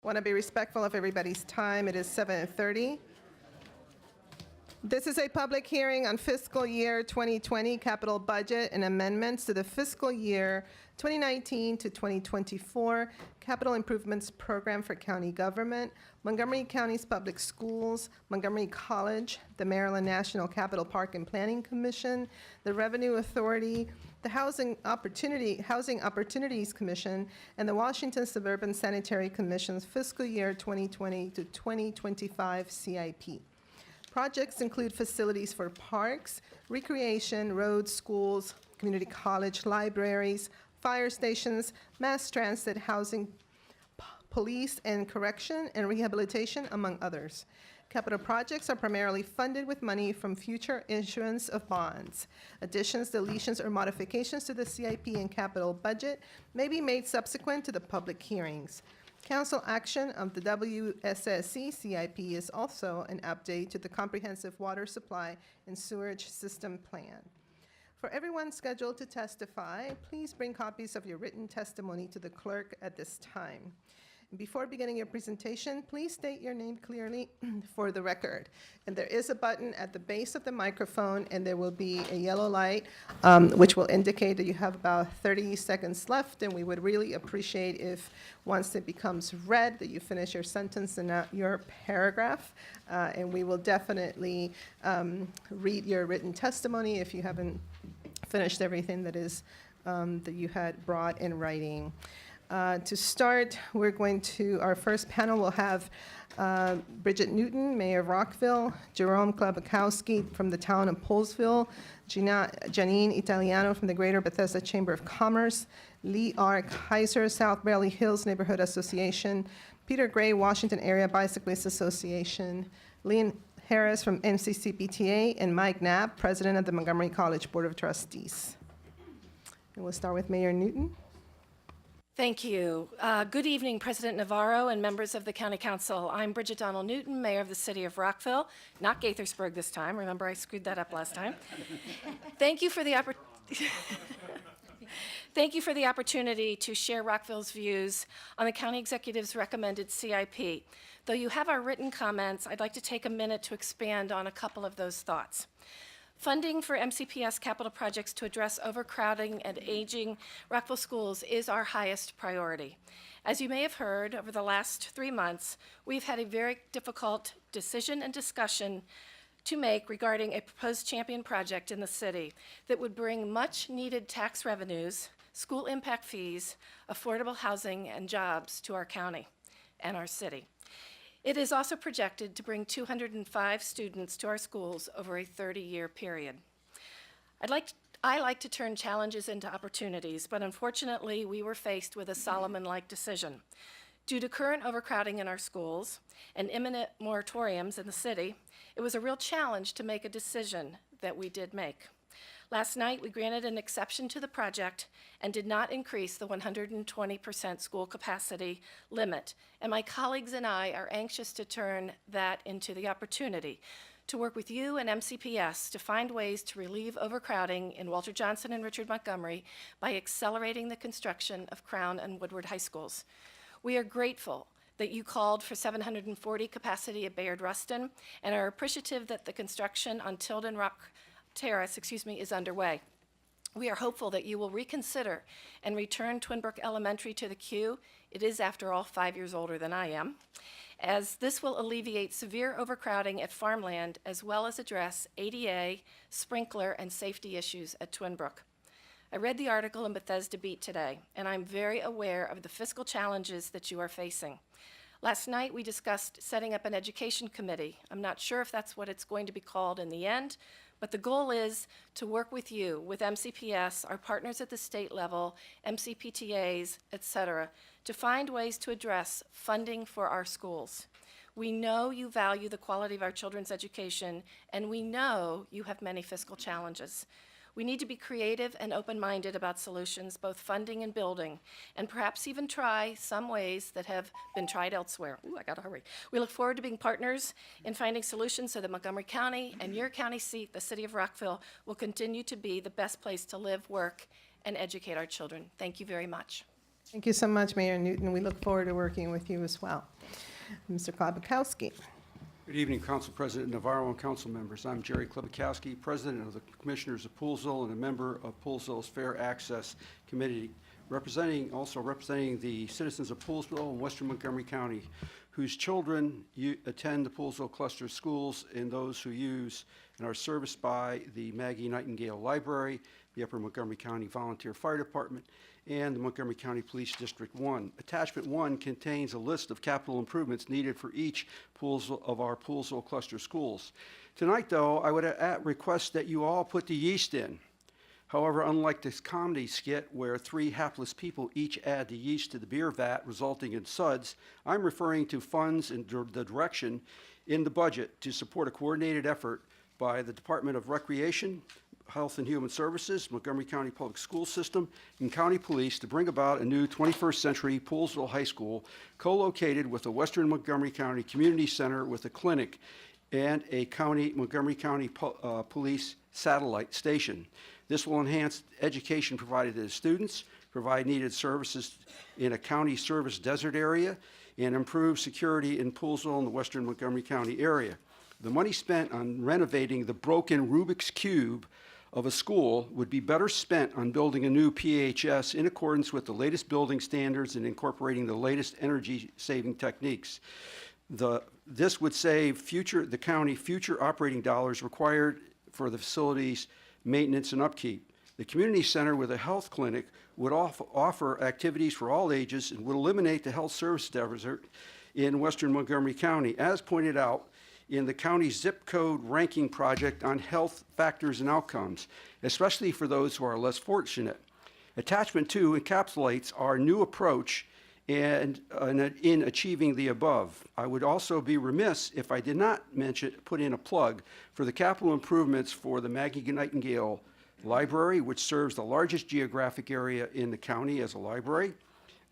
Want to be respectful of everybody's time. It is 7:30. This is a public hearing on fiscal year 2020 capital budget and amendments to the fiscal year 2019 to 2024 capital improvements program for county government, Montgomery County's public schools, Montgomery College, the Maryland National Capital Park and Planning Commission, the Revenue Authority, the Housing Opportunities Commission, and the Washington Suburban Sanitary Commission's fiscal year 2020 to 2025 CIP. Projects include facilities for parks, recreation, roads, schools, community college, libraries, fire stations, mass transit, housing, police and correction, and rehabilitation, among others. Capital projects are primarily funded with money from future issuance of bonds. Additions, deletions, or modifications to the CIP and capital budget may be made subsequent to the public hearings. Council action of the WSSC CIP is also an update to the Comprehensive Water Supply and Sewerage System Plan. For everyone scheduled to testify, please bring copies of your written testimony to the clerk at this time. Before beginning your presentation, please state your name clearly for the record. And there is a button at the base of the microphone, and there will be a yellow light, which will indicate that you have about 30 seconds left, and we would really appreciate if, once it becomes red, that you finish your sentence and not your paragraph. And we will definitely read your written testimony if you haven't finished everything that is that you had brought in writing. To start, our first panel will have Bridget Newton, Mayor of Rockville, Jerome Kowski from the town of Poolesville, Janine Italiano from the Greater Bethesda Chamber of Commerce, Lea Kaiser, South Beverly Hills Neighborhood Association, Peter Gray, Washington Area Bicyclists Association, Lynn Harris from NCCPTA, and Mike Knapp, President of the Montgomery College Board of Trustees. And we'll start with Mayor Newton. Thank you. Good evening, President Navarro and members of the County Council. I'm Bridget Donald Newton, Mayor of the City of Rockville, not Gaithersburg this time. Remember, I screwed that up last time. Thank you for the opportunity to share Rockville's views on the County Executive's recommended CIP. Though you have our written comments, I'd like to take a minute to expand on a couple of those thoughts. Funding for MCPS capital projects to address overcrowding and aging Rockville schools is our highest priority. As you may have heard, over the last 3 months, we've had a very difficult decision and discussion to make regarding a proposed champion project in the city that would bring much needed tax revenues, school impact fees, affordable housing, and jobs to our county and our city. It is also projected to bring 205 students to our schools over a 30-year period. I like to turn challenges into opportunities, but unfortunately, we were faced with a Solomon-like decision. Due to current overcrowding in our schools and imminent moratoriums in the city, it was a real challenge to make a decision that we did make. Last night, we granted an exception to the project and did not increase the 120% school capacity limit. And my colleagues and I are anxious to turn that into the opportunity to work with you and MCPS to find ways to relieve overcrowding in Walter Johnson and Richard Montgomery by accelerating the construction of Crown and Woodward High Schools. We are grateful that you called for 740 capacity at Bayard Rustin and are appreciative that the construction on Tilden Rock Terrace, is underway. We are hopeful that you will reconsider and return Twinbrook Elementary to the queue. It is, after all, 5 years older than I am, as this will alleviate severe overcrowding at farmland as well as address ADA, sprinkler, and safety issues at Twinbrook. I read the article in Bethesda Beat today, and I'm very aware of the fiscal challenges that you are facing. Last night, we discussed setting up an education committee. I'm not sure if that's what it's going to be called in the end, but the goal is to work with you, with MCPS, our partners at the state level, MCPTAs, et cetera, to find ways to address funding for our schools. We know you value the quality of our children's education, and we know you have many fiscal challenges. We need to be creative and open-minded about solutions, both funding and building, and perhaps even try some ways that have been tried elsewhere. Ooh, I gotta hurry. We look forward to being partners in finding solutions so that Montgomery County and your county seat, the City of Rockville, will continue to be the best place to live, work, and educate our children. Thank you very much. Thank you so much, Mayor Newton. We look forward to working with you as well. Mr. Kowski. Good evening, Council President Navarro and council members. I'm Jerry Klobakowski, President of the Commissioners of Poolsville and a member of Poolsville's Fair Access Committee, also representing the citizens of Poolsville and Western Montgomery County, whose children attend the Poolsville cluster schools and those who use and are serviced by the Maggie Nightingale Library, the Upper Montgomery County Volunteer Fire Department, and the Montgomery County Police District 1. Attachment 1 contains a list of capital improvements needed for each of our Poolsville cluster schools. Tonight, though, I would request that you all put the yeast in. However, unlike this comedy skit where 3 hapless people each add the yeast to the beer vat, resulting in suds, I'm referring to funds and the direction in the budget to support a coordinated effort by the Department of Recreation, Health and Human Services, Montgomery County Public School System, and County Police to bring about a new 21st century Poolsville High School co-located with the Western Montgomery County Community Center with a clinic and a Montgomery County Police satellite station. This will enhance education provided to the students, provide needed services in a county service desert area, and improve security in Poolsville and the Western Montgomery County area. The money spent on renovating the broken Rubik's Cube of a school would be better spent on building a new PHS in accordance with the latest building standards and incorporating the latest energy-saving techniques. This would save the county future operating dollars required for the facility's maintenance and upkeep. The community center with a health clinic would offer activities for all ages and would eliminate the health service deficit in Western Montgomery County, as pointed out in the county's zip code ranking project on health factors and outcomes, especially for those who are less fortunate. Attachment 2 encapsulates our new approach in achieving the above. I would also be remiss if I did not put in a plug for the capital improvements for the Maggie Nightingale Library, which serves the largest geographic area in the county as a library,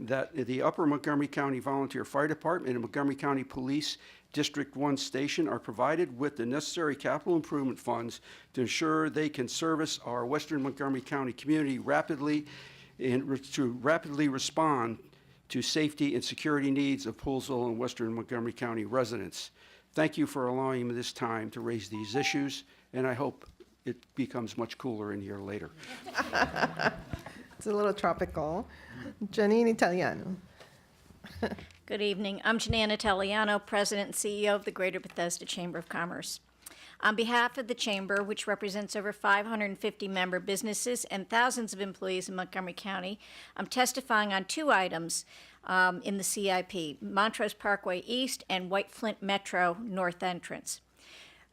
that the Upper Montgomery County Volunteer Fire Department and Montgomery County Police District 1 station are provided with the necessary capital improvement funds to ensure they can service our Western Montgomery County community rapidly and to rapidly respond to safety and security needs of Poolsville and Western Montgomery County residents. Thank you for allowing me this time to raise these issues, and I hope it becomes much cooler in here later. It's a little tropical. Janine Italiano. Good evening. I'm Janine Italiano, President and CEO of the Greater Bethesda Chamber of Commerce. On behalf of the Chamber, which represents over 550 member businesses and thousands of employees in Montgomery County, I'm testifying on 2 items in the CIP, Montrose Parkway East and White Flint Metro North Entrance.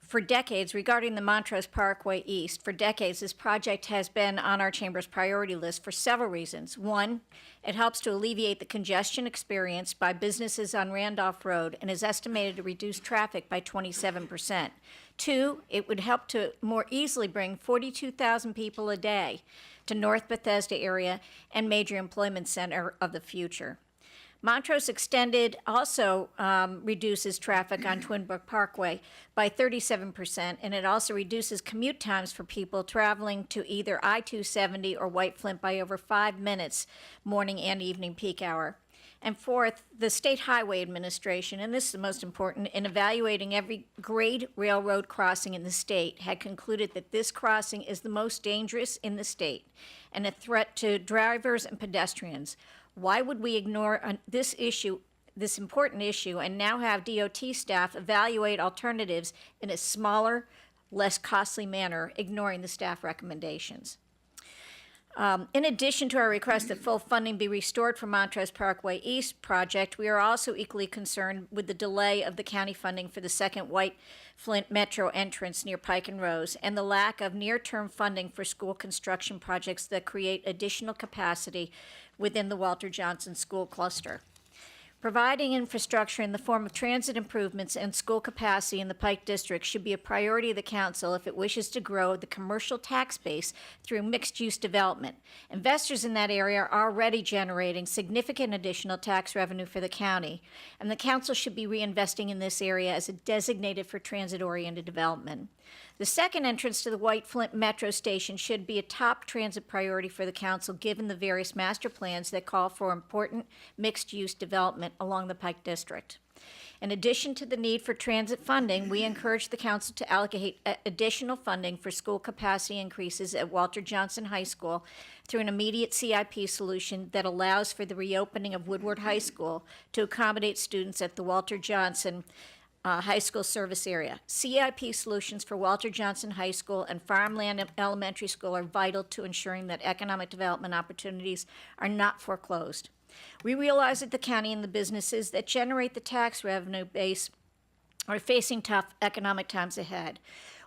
For decades, regarding the Montrose Parkway East, this project has been on our Chamber's priority list for several reasons. 1, it helps to alleviate the congestion experienced by businesses on Randolph Road and is estimated to reduce traffic by 27%. 2, it would help to more easily bring 42,000 people a day to North Bethesda area and major employment center of the future. Montrose Extended also reduces traffic on Twin Brook Parkway by 37%, and it also reduces commute times for people traveling to either I-270 or White Flint by over 5 minutes, morning and evening peak hour. And 4th, the State Highway Administration, and this is the most important, in evaluating every grade railroad crossing in the state, had concluded that this crossing is the most dangerous in the state and a threat to drivers and pedestrians. Why would we ignore this issue, this important issue, and now have DOT staff evaluate alternatives in a smaller, less costly manner, ignoring the staff recommendations? In addition to our request that full funding be restored for Montrose Parkway East project, we are also equally concerned with the delay of the county funding for the second White Flint Metro entrance near Pike and Rose and the lack of near-term funding for school construction projects that create additional capacity within the Walter Johnson School Cluster. Providing infrastructure in the form of transit improvements and school capacity in the Pike District should be a priority of the council if it wishes to grow the commercial tax base through mixed-use development. Investors in that area are already generating significant additional tax revenue for the county, and the council should be reinvesting in this area as a designated for transit-oriented development. The second entrance to the White Flint Metro Station should be a top transit priority for the council, given the various master plans that call for important mixed-use development along the Pike District. In addition to the need for transit funding, we encourage the council to allocate additional funding for school capacity increases at Walter Johnson High School through an immediate CIP solution that allows for the reopening of Woodward High School to accommodate students at the Walter Johnson High School service area. CIP solutions for Walter Johnson High School and Farmland Elementary School are vital to ensuring that economic development opportunities are not foreclosed. We realize that the county and the businesses that generate the tax revenue base are facing tough economic times ahead.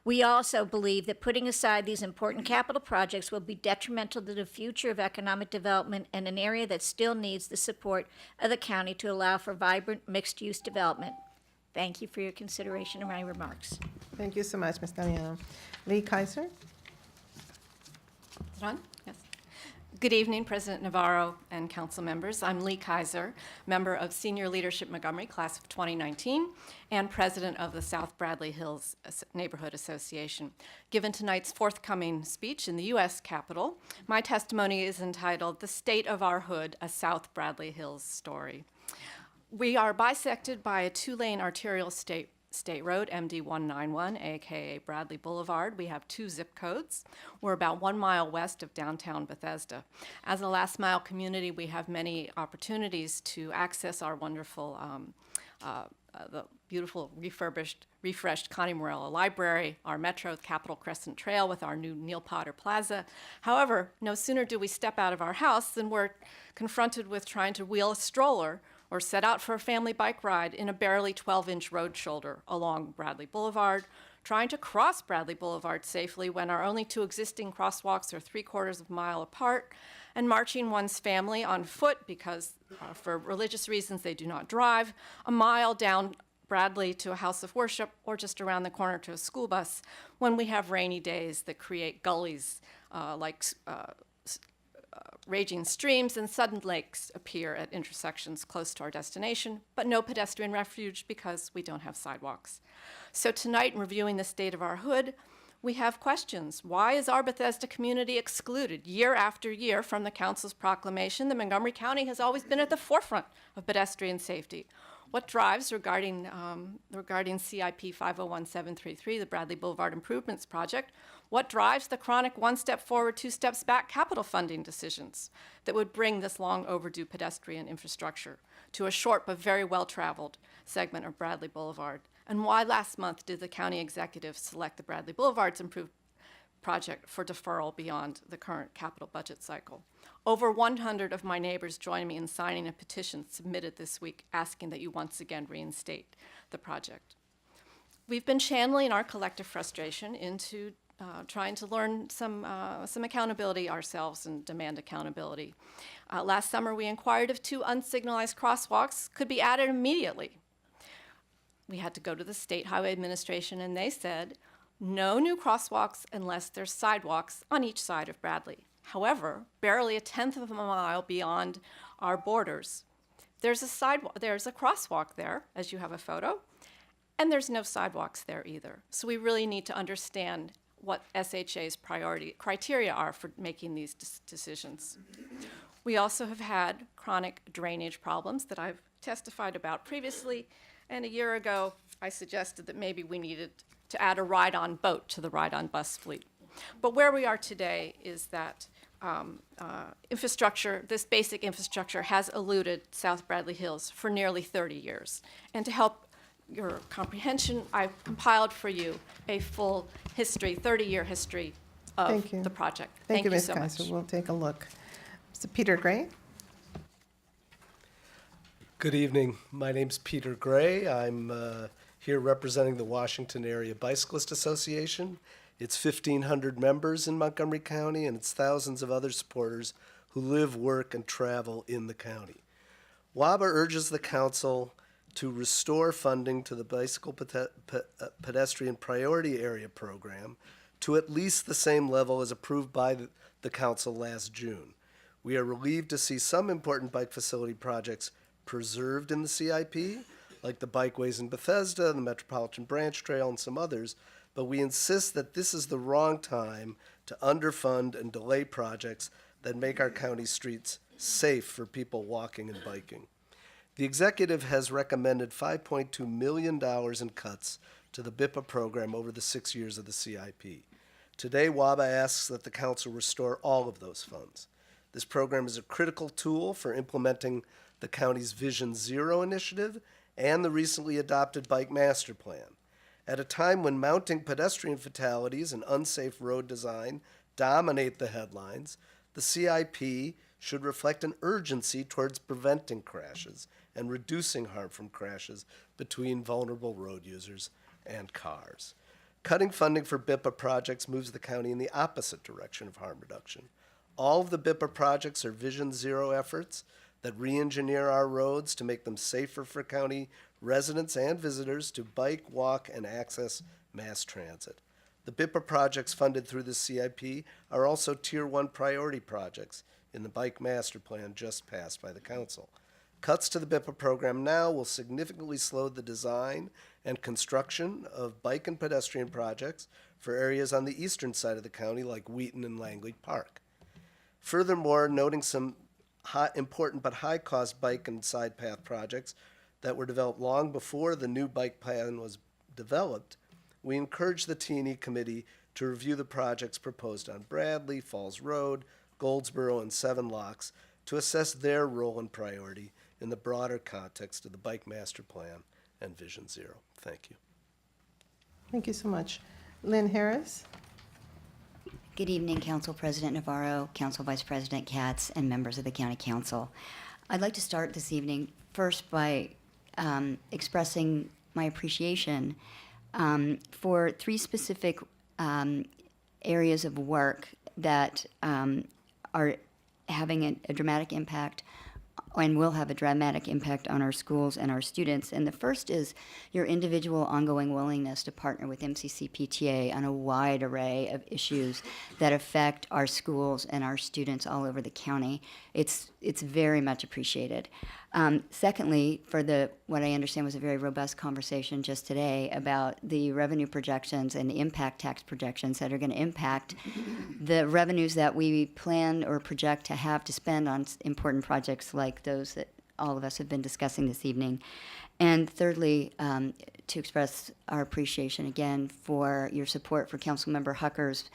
We also believe that putting aside these important capital projects will be detrimental to the future of economic development in an area that still needs the support of the county to allow for vibrant mixed-use development. Thank you for your consideration of my remarks. Thank you so much, Ms. Italiano. Lea Kaiser? Is it on? Yes. Good evening, President Navarro and council members. I'm Lea Kaiser, member of Senior Leadership Montgomery, class of 2019, and president of the South Bradley Hills Neighborhood Association. Given tonight's forthcoming speech in the U.S. Capitol, my testimony is entitled "The State of Our Hood, A South Bradley Hills Story." We are bisected by a two-lane arterial state road, MD 191, aka Bradley Boulevard. We have 2 zip codes. We're about 1 mile west of downtown Bethesda. As a last mile community, we have many opportunities to access our wonderful, the beautiful refreshed Connie Morella Library, our Metro Capitol Crescent Trail with our new Neil Potter Plaza. However, no sooner do we step out of our house than we're confronted with trying to wheel a stroller or set out for a family bike ride in a barely 12-inch road shoulder along Bradley Boulevard, trying to cross Bradley Boulevard safely when our only 2 existing crosswalks are 3/4 of a mile apart, and marching one's family on foot because, for religious reasons, they do not drive, a mile down Bradley to a house of worship or just around the corner to a school bus when we have rainy days that create gullies raging streams and sudden lakes appear at intersections close to our destination, but no pedestrian refuge because we don't have sidewalks. So tonight, in reviewing the state of our hood, we have questions. Why is our Bethesda community excluded year after year from the council's proclamation that Montgomery County has always been at the forefront of pedestrian safety? What drives regarding CIP 501733, the Bradley Boulevard Improvements Project? What drives the chronic 1 step forward, 2 steps back capital funding decisions that would bring this long overdue pedestrian infrastructure to a short but very well-traveled segment of Bradley Boulevard? And why last month did the county executive select the Bradley Boulevard's improved project for deferral beyond the current capital budget cycle? Over 100 of my neighbors joined me in signing a petition submitted this week asking that you once again reinstate the project. We've been channeling our collective frustration into trying to learn some accountability ourselves and demand accountability. Last summer, we inquired if 2 unsignalized crosswalks could be added immediately. We had to go to the State Highway Administration, and they said, no new crosswalks unless there's sidewalks on each side of Bradley. However, barely a 1/10 of a mile beyond our borders, there's a crosswalk there, as you have a photo, and there's no sidewalks there either. So we really need to understand what SHA's criteria are for making these decisions. We also have had chronic drainage problems that I've testified about previously, and a year ago, I suggested that maybe we needed to add a ride-on boat to the ride-on bus fleet. But where we are today is that infrastructure, this basic infrastructure, has eluded South Bradley Hills for nearly 30 years. And to help your comprehension, I've compiled for you a full history, 30-year history of the project. Thank you, Ms. so Kaiser. much. We'll take a look. Mr. Peter Gray? Good evening. My name's Peter Gray. I'm here representing the Washington Area Bicyclist Association. It's 1,500 members in Montgomery County, and it's thousands of other supporters who live, work, and travel in the county. WABA urges the council to restore funding to the Bicycle Pedestrian Priority Area Program to at least the same level as approved by the council last June. We are relieved to see some important bike facility projects preserved in the CIP, like the bikeways in Bethesda, the Metropolitan Branch Trail, and some others, but we insist that this is the wrong time to underfund and delay projects that make our county streets safe for people walking and biking. The executive has recommended $5.2 million in cuts to the BIPA program over the 6 years of the CIP. Today, WABA asks that the council restore all of those funds. This program is a critical tool for implementing the county's Vision Zero initiative and the recently adopted Bike Master Plan. At a time when mounting pedestrian fatalities and unsafe road design dominate the headlines, the CIP should reflect an urgency towards preventing crashes and reducing harm from crashes between vulnerable road users and cars. Cutting funding for BIPA projects moves the county in the opposite direction of harm reduction. All of the BIPA projects are Vision Zero efforts that re-engineer our roads to make them safer for county residents and visitors to bike, walk, and access mass transit. The BIPA projects funded through the CIP are also Tier 1 priority projects in the Bike Master Plan just passed by the council. Cuts to the BIPA program now will significantly slow the design and construction of bike and pedestrian projects for areas on the eastern side of the county like Wheaton and Langley Park. Furthermore, noting some important but high-cost bike and side path projects that were developed long before the new bike plan was developed, we encourage the T&E committee to review the projects proposed on Bradley, Falls Road, Goldsboro, and Seven Locks to assess their role and priority in the broader context of the Bike Master Plan and Vision Zero. Thank you. Thank you so much. Lynn Harris? Good evening, Council President Navarro, Council Vice President Katz, and members of the County Council. I'd like to start this evening first by expressing my appreciation for three specific areas of work that are having a dramatic impact and will have a dramatic impact on our schools and our students. And the first is your individual ongoing willingness to partner with MCC-PTA on a wide array of issues that affect our schools and our students all over the county. It's very much appreciated. Secondly, for what I understand was a very robust conversation just today about the revenue projections and the impact tax projections that are going to impact the revenues that we plan or project to have to spend on important projects like those that all of us have been discussing this evening. And thirdly, to express our appreciation again for your support for Councilmember Hucker's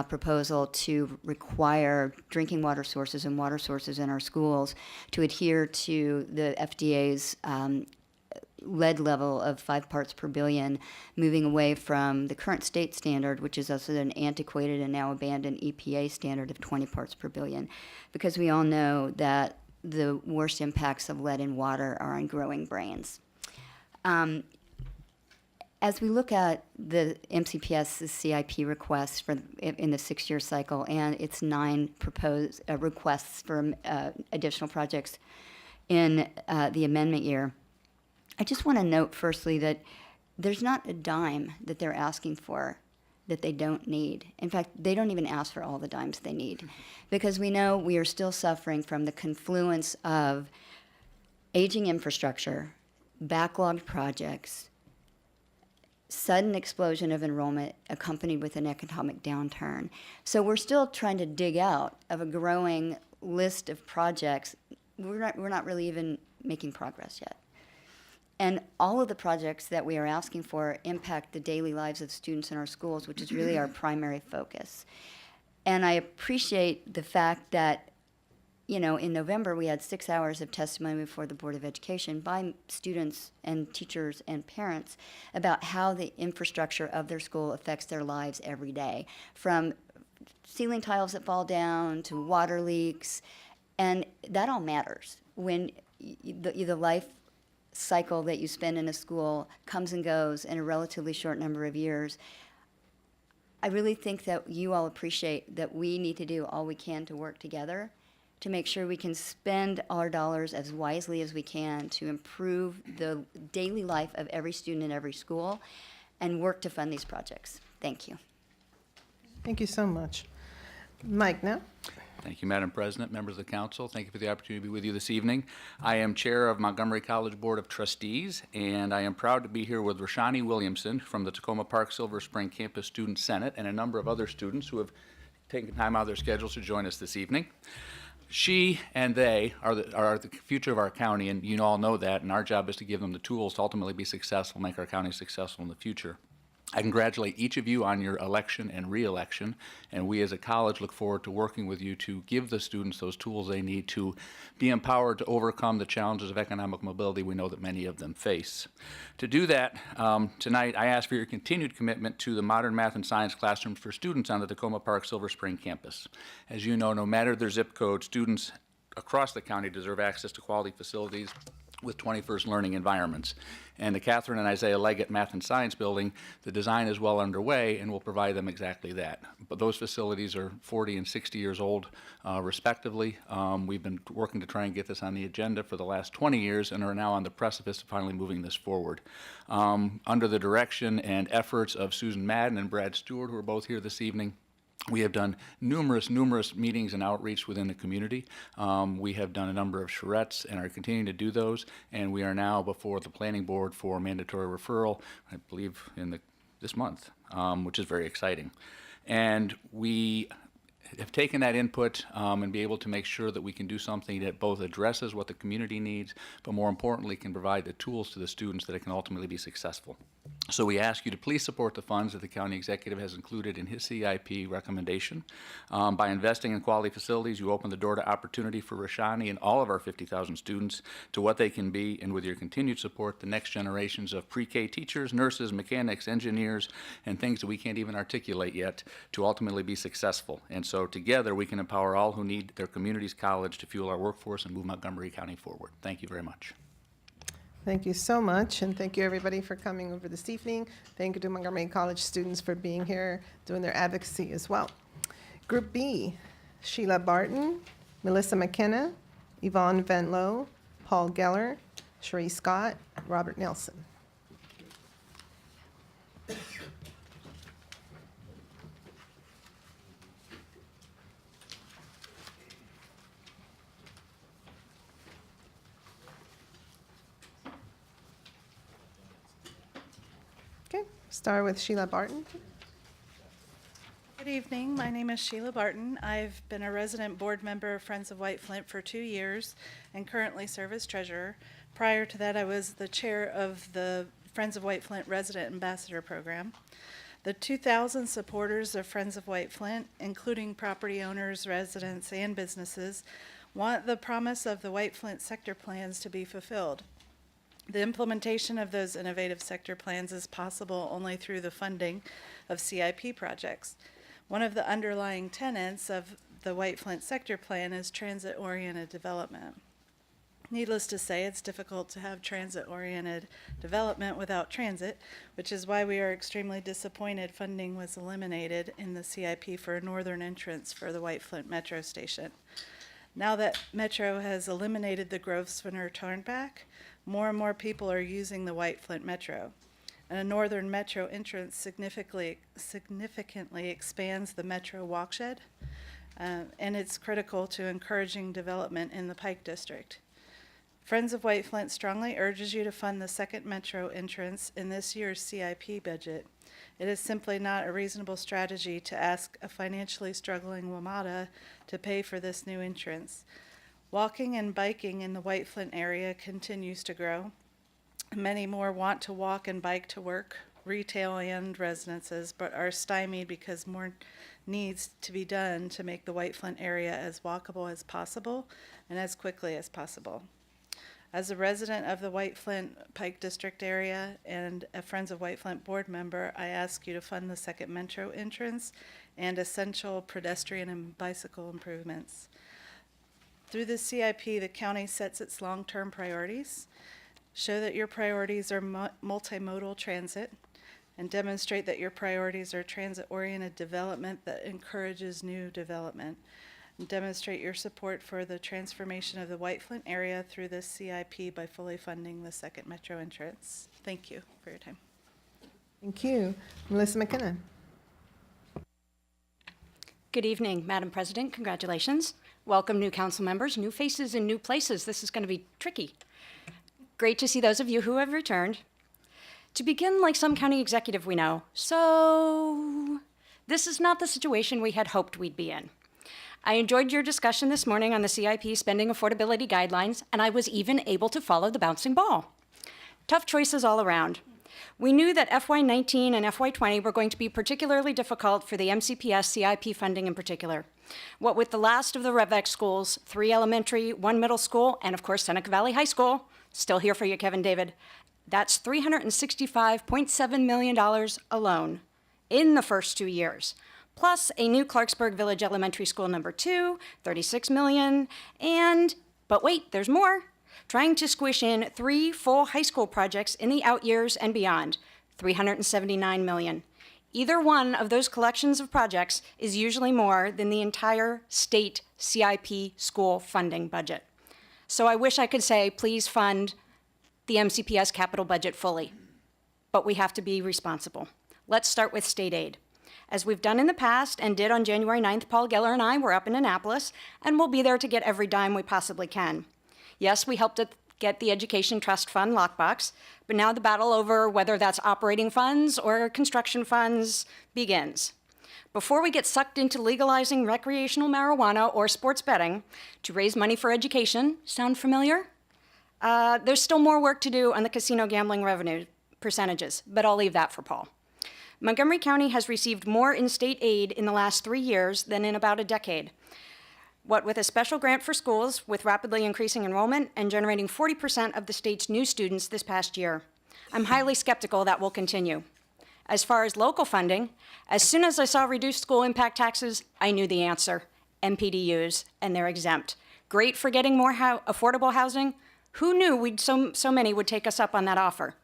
proposal to require drinking water sources and water sources in our schools to adhere to the FDA's lead level of 5 parts per billion, moving away from the current state standard, which is also an antiquated and now abandoned EPA standard of 20 parts per billion, because we all know that the worst impacts of lead in water are on growing brains. As we look at the MCPS's CIP requests in the 6-year cycle and its 9 proposed requests for additional projects in the amendment year, I just want to note firstly that there's not a dime that they're asking for that they don't need. In fact, they don't even ask for all the dimes they need, because we know we are still suffering from the confluence of aging infrastructure, backlogged projects, sudden explosion of enrollment accompanied with an economic downturn. So we're still trying to dig out of a growing list of projects. We're not really even making progress yet. And all of the projects that we are asking for impact the daily lives of students in our schools, which is really our primary focus. And I appreciate the fact that, you know, in November we had 6 hours of testimony before the Board of Education by students and teachers and parents about how the infrastructure of their school affects their lives every day, from ceiling tiles that fall down to water leaks. And that all matters when the life cycle that you spend in a school comes and goes in a relatively short number of years. I really think that you all appreciate that we need to do all we can to work together to make sure we can spend our dollars as wisely as we can to improve the daily life of every student in every school and work to fund these projects. Thank you. Thank you so much. Mike now. Thank you, Madam President, members of the council. Thank you for the opportunity to be with you this evening. I am chair of Montgomery College Board of Trustees, and I am proud to be here with Rashmi Williamson from the Tacoma Park Silver Spring Campus Student Senate and a number of other students who have taken time out of their schedules to join us this evening. She and they are the future of our county, and you all know that, and our job is to give them the tools to ultimately be successful, make our county successful in the future. I congratulate each of you on your election and re-election, and we as a college look forward to working with you to give the students those tools they need to be empowered to overcome the challenges of economic mobility we know that many of them face. To do that, tonight I ask for your continued commitment to the modern math and science classrooms for students on the Tacoma Park Silver Spring campus. As you know, no matter their zip code, students across the county deserve access to quality facilities with 21st learning environments. And the Catherine and Isaiah Leggett Math and Science Building, the design is well underway and will provide them exactly that. But those facilities are 40 and 60 years old, respectively. We've been working to try and get this on the agenda for the last 20 years and are now on the precipice of finally moving this forward. Under the direction and efforts of Susan Madden and Brad Stewart, who are both here this evening, we have done numerous meetings and outreach within the community. We have done a number of charrettes and are continuing to do those, and we are now before the planning board for mandatory referral, I believe this month, which is very exciting. And we have taken that input and be able to make sure that we can do something that both addresses what the community needs, but more importantly can provide the tools to the students that it can ultimately be successful. So we ask you to please support the funds that the county executive has included in his CIP recommendation. By investing in quality facilities, you open the door to opportunity for Rashmi and all of our 50,000 students to what they can be, and with your continued support, the next generations of pre-K teachers, nurses, mechanics, engineers, and things that we can't even articulate yet to ultimately be successful. And so together we can empower all who need their community's college to fuel our workforce and move Montgomery County forward. Thank you very much. Thank you so much, and thank you everybody for coming over this evening. Thank you to Montgomery College students for being here, doing their advocacy as well. Group B, Sheila Barton, Melissa McKenna, Yvonne Van Lowe, Paul Geller, Sheree Scott, Robert Nelson. Okay, start with Sheila Barton. Good evening. My name is Sheila Barton. I've been a resident board member of Friends of White Flint for 2 years and currently serve as treasurer. Prior to that, I was the chair of the Friends of White Flint Resident Ambassador Program. The 2,000 supporters of Friends of White Flint, including property owners, residents, and businesses, want the promise of the White Flint sector plans to be fulfilled. The implementation of those innovative sector plans is possible only through the funding of CIP projects. One of the underlying tenets of the White Flint sector plan is transit-oriented development. Needless to say, it's difficult to have transit-oriented development without transit, which is why we are extremely disappointed funding was eliminated in the CIP for a northern entrance for the White Flint Metro station. Now that Metro has eliminated the Grosvenor turnback, more and more people are using the White Flint Metro. And a northern Metro entrance significantly expands the Metro walkshed, and it's critical to encouraging development in the Pike District. Friends of White Flint strongly urges you to fund the second Metro entrance in this year's CIP budget. It is simply not a reasonable strategy to ask a financially struggling WMATA to pay for this new entrance. Walking and biking in the White Flint area continues to grow. Many more want to walk and bike to work, retail, and residences, but are stymied because more needs to be done to make the White Flint area as walkable as possible and as quickly as possible. As a resident of the White Flint Pike District area and a Friends of White Flint board member, I ask you to fund the second Metro entrance and essential pedestrian and bicycle improvements. Through the CIP, the county sets its long-term priorities, show that your priorities are multimodal transit, and demonstrate that your priorities are transit-oriented development that encourages new development. and demonstrate your support for the transformation of the White Flint area through this CIP by fully funding the second metro entrance. Thank you for your time. Thank you. Melissa McKinnon. Good evening, Madam President. Congratulations. Welcome, new council members, new faces in new places. This is going to be tricky. Great to see those of you who have returned. To begin, like some county executive we know, so this is not the situation we had hoped we'd be in. I enjoyed your discussion this morning on the CIP spending affordability guidelines, and I was even able to follow the bouncing ball. Tough choices all around. We knew that FY19 and FY20 were going to be particularly difficult for the MCPS CIP funding in particular. What with the last of the RevX schools, 3 elementary, 1 middle school, and of course Seneca Valley High School, still here for you, Kevin David, that's $365.7 million alone in the first 2 years, plus a new Clarksburg Village Elementary School number 2, $36 million, and, but wait, there's more. Trying to squish in 3 full high school projects in the out years and beyond, $379 million. Either one of those collections of projects is usually more than the entire state CIP school funding budget. So I wish I could say, please fund the MCPS capital budget fully, but we have to be responsible. Let's start with state aid. As we've done in the past and did on January 9th, Paul Geller and I were up in Annapolis, and we'll be there to get every dime we possibly can. Yes, we helped get the Education Trust Fund lockbox, but now the battle over whether that's operating funds or construction funds begins. Before we get sucked into legalizing recreational marijuana or sports betting to raise money for education, sound familiar? There's still more work to do on the casino gambling revenue percentages, but I'll leave that for Paul. Montgomery County has received more in state aid in the last 3 years than in about a decade. What with a special grant for schools with rapidly increasing enrollment and generating 40% of the state's new students this past year. I'm highly skeptical that will continue. As far as local funding, as soon as I saw reduced school impact taxes, I knew the answer, MPDUs, and they're exempt. Great for getting more affordable housing. Who knew so many would take us up on that offer?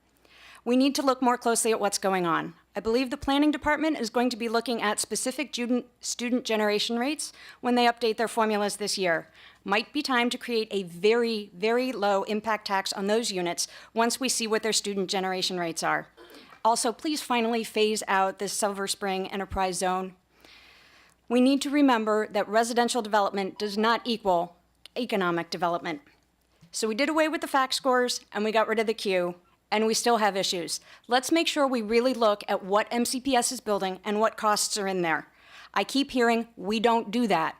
We need to look more closely at what's going on. I believe the planning department is going to be looking at specific student generation rates when they update their formulas this year. Might be time to create a very, very low impact tax on those units once we see what their student generation rates are. Also, please finally phase out the Silver Spring Enterprise Zone. We need to remember that residential development does not equal economic development. So we did away with the FACT scores and we got rid of the Q. And we still have issues. Let's make sure we really look at what MCPS is building and what costs are in there. I keep hearing, we don't do that.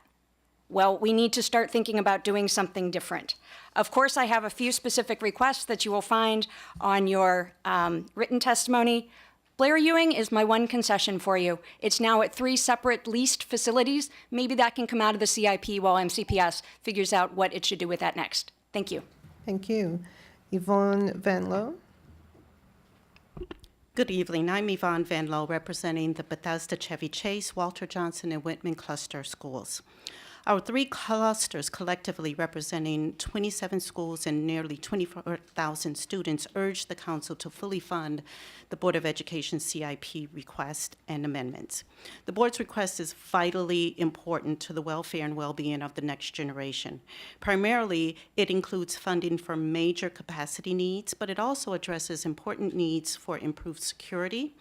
Well, we need to start thinking about doing something different. Of course, I have a few specific requests that you will find on your written testimony. Blair Ewing is my one concession for you. It's now at 3 separate leased facilities. Maybe that can come out of the CIP while MCPS figures out what it should do with that next. Thank you. Thank you. Yvonne Van Lowe. Good evening. I'm Yvonne Van Lowe, representing the Bethesda, Chevy Chase, Walter Johnson, and Whitman cluster schools. Our 3 clusters, collectively representing 27 schools and nearly 24,000 students, urge the council to fully fund the Board of Education CIP request and amendments. The board's request is vitally important to the welfare and well-being of the next generation. Primarily, it includes funding for major capacity needs, but it also addresses important needs for improved security,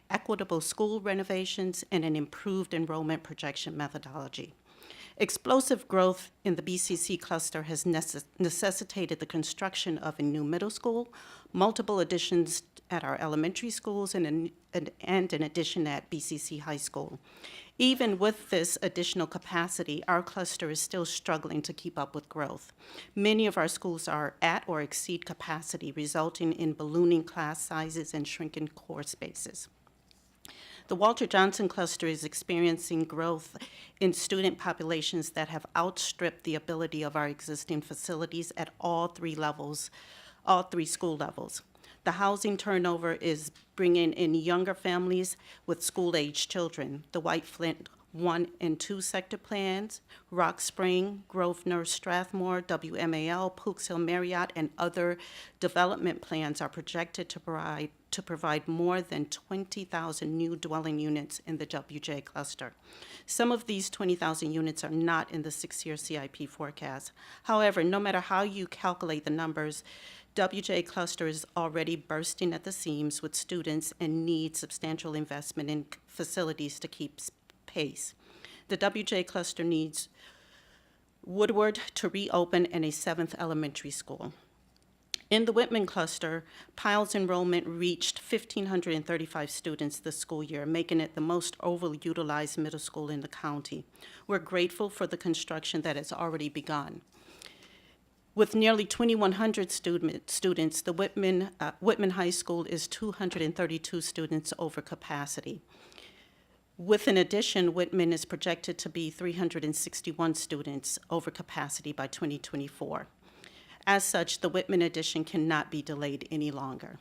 equitable school renovations, and an improved enrollment projection methodology. Explosive growth in the BCC cluster has necessitated the construction of a new middle school, multiple additions at our elementary schools, and an addition at BCC High School. Even with this additional capacity, our cluster is still struggling to keep up with growth. Many of our schools are at or exceed capacity, resulting in ballooning class sizes and shrinking core spaces. The Walter Johnson cluster is experiencing growth in student populations that have outstripped the ability of our existing facilities at all 3 levels, all 3 school levels. The housing turnover is bringing in younger families with school-age children. The White Flint 1 and 2 sector plans, Rock Spring, Grosvenor, Strathmore, WMAL, Pooks Hill, Marriott, and other development plans are projected to provide more than 20,000 new dwelling units in the WJ cluster. Some of these 20,000 units are not in the 6-year CIP forecast. However, no matter how you calculate the numbers, WJ cluster is already bursting at the seams with students and needs substantial investment in facilities to keep pace. The WJ cluster needs Woodward to reopen and a 7th elementary school. In the Whitman cluster, Piles enrollment reached 1,535 students this school year, making it the most overutilized middle school in the county. We're grateful for the construction that has already begun. With nearly 2,100 students, the Whitman High School is 232 students over capacity. With an addition, Whitman is projected to be 361 students over capacity by 2024. As such, the Whitman addition cannot be delayed any longer.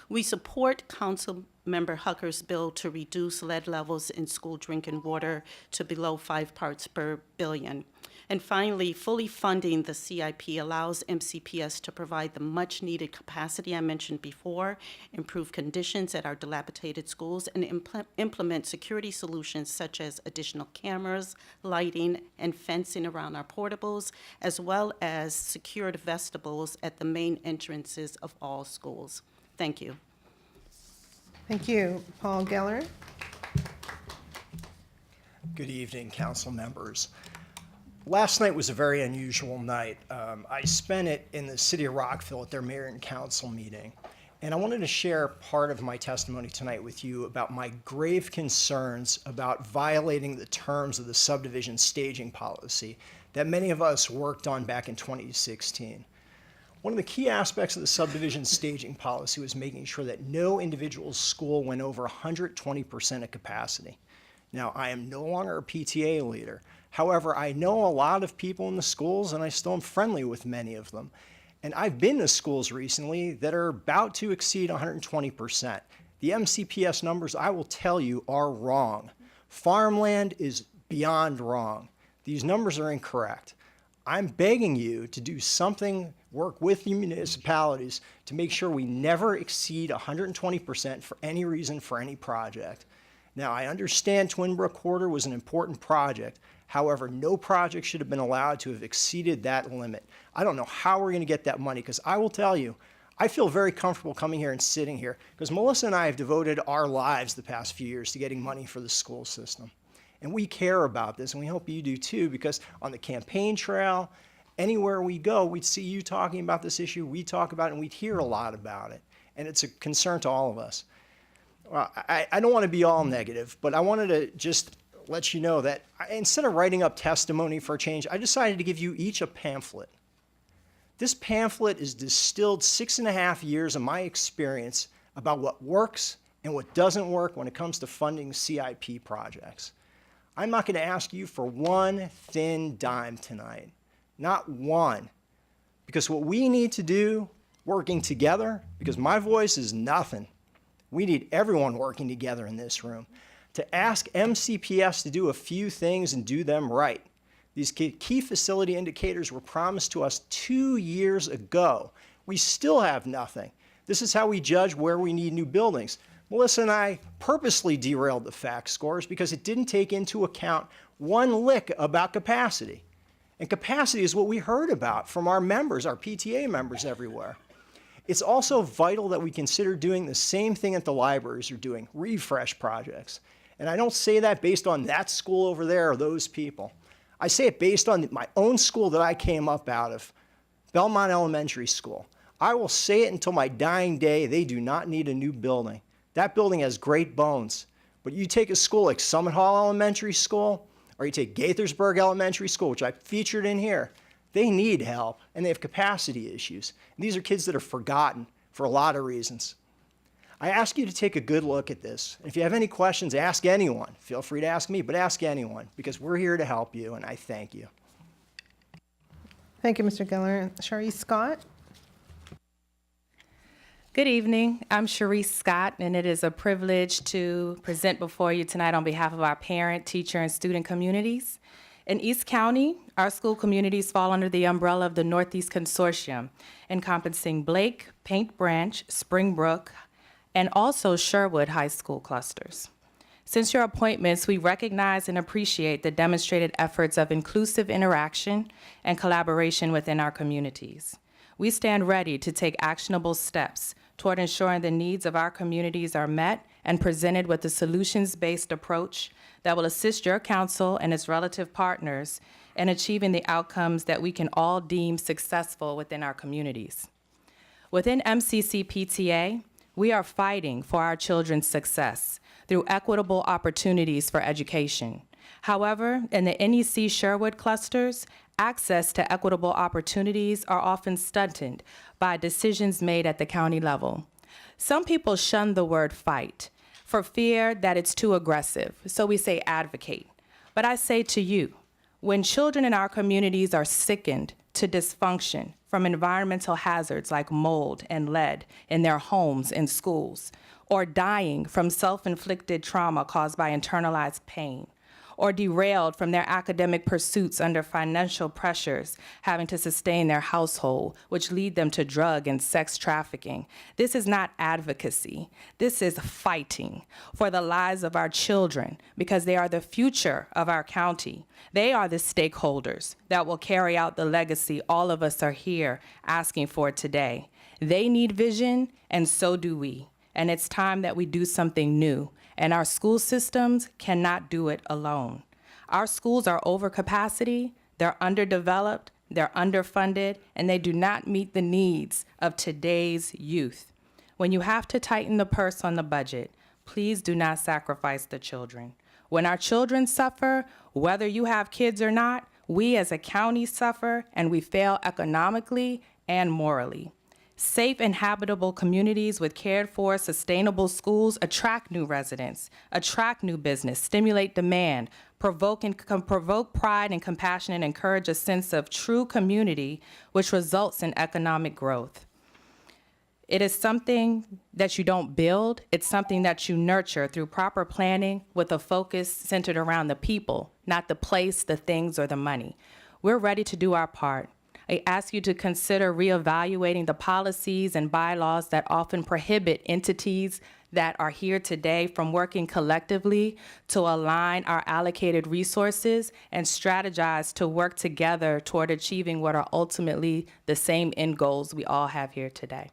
We support Councilmember Hucker's bill to reduce lead levels in school drinking water to below 5 parts per billion. And finally, fully funding the CIP allows MCPS to provide the much-needed capacity I mentioned before, improve conditions at our dilapidated schools, and implement security solutions such as additional cameras, lighting, and fencing around our portables, as well as secured vestibules at the main entrances of all schools. Thank you. Thank you. Paul Geller. Good evening, council members. Last night was a very unusual night. I spent it in the city of Rockville at their mayor and council meeting. And I wanted to share part of my testimony tonight with you about my grave concerns about violating the terms of the subdivision staging policy that many of us worked on back in 2016. One of the key aspects of the subdivision staging policy was making sure that no individual school went over 120% of capacity. Now, I am no longer a PTA leader. However, I know a lot of people in the schools, and I still am friendly with many of them. And I've been to schools recently that are about to exceed 120%. The MCPS numbers, I will tell you, are wrong. Farmland is beyond wrong. These numbers are incorrect. I'm begging you to do something, work with the municipalities to make sure we never exceed 120% for any reason for any project. Now, I understand Twinbrook Quarter was an important project. However, no project should have been allowed to have exceeded that limit. I don't know how we're going to get that money, because I will tell you, I feel very comfortable coming here and sitting here, because Melissa and I have devoted our lives the past few years to getting money for the school system. And we care about this, and we hope you do too, because on the campaign trail, anywhere we go, we'd see you talking about this issue, we talk about it, and we'd hear a lot about it. And it's a concern to all of us. Well, I don't want to be all negative, but I wanted to just let you know that instead of writing up testimony for a change, I decided to give you each a pamphlet. This pamphlet is distilled 6.5 years of my experience about what works and what doesn't work when it comes to funding CIP projects. I'm not going to ask you for one thin dime tonight, not one, because what we need to do, working together, because my voice is nothing. We need everyone working together in this room to ask MCPS to do a few things and do them right. These key facility indicators were promised to us 2 years ago. We still have nothing. This is how we judge where we need new buildings. Melissa and I purposely derailed the FACT scores because it didn't take into account one lick about capacity. And capacity is what we heard about from our members, our PTA members everywhere. It's also vital that we consider doing the same thing that the libraries are doing, refresh projects. And I don't say that based on that school over there or those people. I say it based on my own school that I came up out of, Belmont Elementary School. I will say it until my dying day, they do not need a new building. That building has great bones. But you take a school like Summit Hall Elementary School, or you take Gaithersburg Elementary School, which I featured in here, they need help, and they have capacity issues. And these are kids that are forgotten for a lot of reasons. I ask you to take a good look at this. If you have any questions, ask anyone. Feel free to ask me, but ask anyone, because we're here to help you, and I thank you. Thank you, Mr. Geller. Sheree Scott. Good evening. I'm Sheree Scott, and it is a privilege to present before you tonight on behalf of our parent, teacher, and student communities. In East County, our school communities fall under the umbrella of the Northeast Consortium, encompassing Blake, Paint Branch, Springbrook, and also Sherwood High School clusters. Since your appointments, we recognize and appreciate the demonstrated efforts of inclusive interaction and collaboration within our communities. We stand ready to take actionable steps toward ensuring the needs of our communities are met and presented with a solutions-based approach that will assist your council and its relative partners in achieving the outcomes that we can all deem successful within our communities. Within MCC PTA, we are fighting for our children's success through equitable opportunities for education. However, in the NEC Sherwood clusters, access to equitable opportunities are often stunted by decisions made at the county level. Some people shun the word fight for fear that it's too aggressive, so we say advocate. But I say to you, when children in our communities are sickened to dysfunction from environmental hazards like mold and lead in their homes and schools, or dying from self-inflicted trauma caused by internalized pain, or derailed from their academic pursuits under financial pressures, having to sustain their household, which lead them to drug and sex trafficking. This is not advocacy. This is fighting for the lives of our children because they are the future of our county. They are the stakeholders that will carry out the legacy all of us are here asking for today. They need vision, and so do we. And it's time that we do something new. And our school systems cannot do it alone. Our schools are over capacity, they're underdeveloped, they're underfunded, and they do not meet the needs of today's youth. When you have to tighten the purse on the budget, please do not sacrifice the children. When our children suffer, whether you have kids or not, we as a county suffer, and we fail economically and morally. Safe and habitable communities with cared for, sustainable schools attract new residents, attract new business, stimulate demand, provoke pride and compassion, and encourage a sense of true community, which results in economic growth. It is something that you don't build, it's something that you nurture through proper planning with a focus centered around the people, not the place, the things, or the money. We're ready to do our part. I ask you to consider reevaluating the policies and bylaws that often prohibit entities that are here today from working collectively to align our allocated resources and strategize to work together toward achieving what are ultimately the same end goals we all have here today.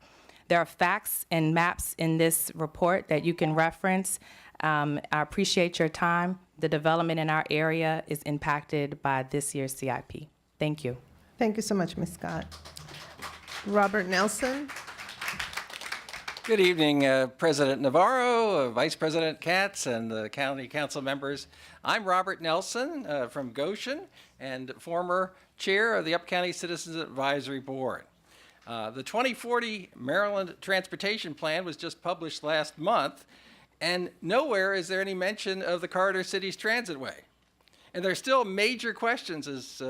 There are facts and maps in this report that you can reference. I appreciate your time. The development in our area is impacted by this year's CIP. Thank you. Thank you so much, Ms. Scott. Robert Nelson. Good evening, President Navarro, Vice President Katz, and the county council members. I'm Robert Nelson from Goshen and former chair of the Up County Citizens Advisory Board. The 2040 Maryland Transportation Plan was just published last month, and nowhere is there any mention of the Corridor Cities Transitway. And there's still major questions, as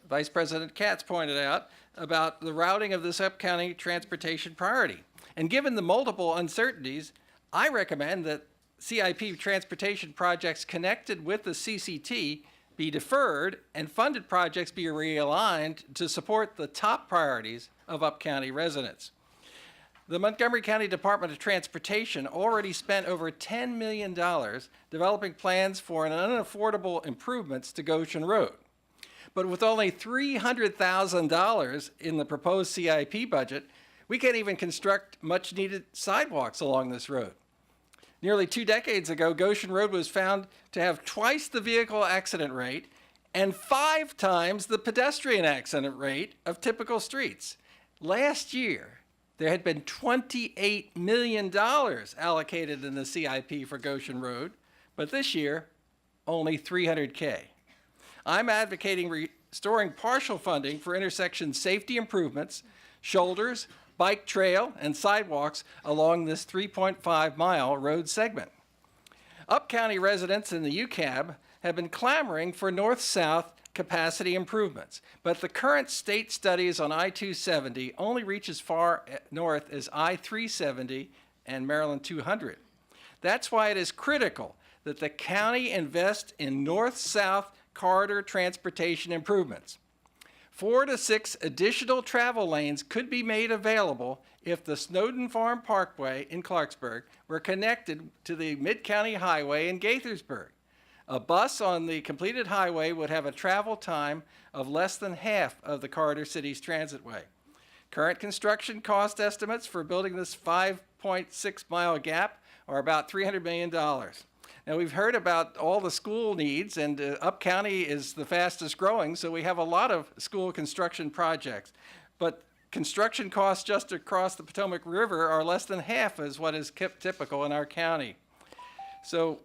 Vice President Katz pointed out, about the routing of this up-county transportation priority. And given the multiple uncertainties, I recommend that CIP transportation projects connected with the CCT be deferred and funded projects be realigned to support the top priorities of up-county residents. The Montgomery County Department of Transportation already spent over $10 million developing plans for an unaffordable improvements to Goshen Road. But with only $300,000 in the proposed CIP budget, we can't even construct much-needed sidewalks along this road. Nearly 2 decades ago, Goshen Road was found to have twice the vehicle accident rate and 5 times the pedestrian accident rate of typical streets. Last year, there had been $28 million allocated in the CIP for Goshen Road, but this year, only $300K. I'm advocating restoring partial funding for intersection safety improvements, shoulders, bike trail, and sidewalks along this 3.5-mile road segment. Up County residents in the UCAB have been clamoring for north-south capacity improvements. But the current state studies on I-270 only reach as far north as I-370 and Maryland 200. That's why it is critical that the county invest in north-south corridor transportation improvements. 4 to 6 additional travel lanes could be made available if the Snowden Farm Parkway in Clarksburg were connected to the Mid-County Highway in Gaithersburg. A bus on the completed highway would have a travel time of less than half of the corridor city's transitway. Current construction cost estimates for building this 5.6-mile gap are about $300 million. Now, we've heard about all the school needs, and Up County is the fastest growing, so we have a lot of school construction projects. But construction costs just across the Potomac River are less than half as what is typical in our county. So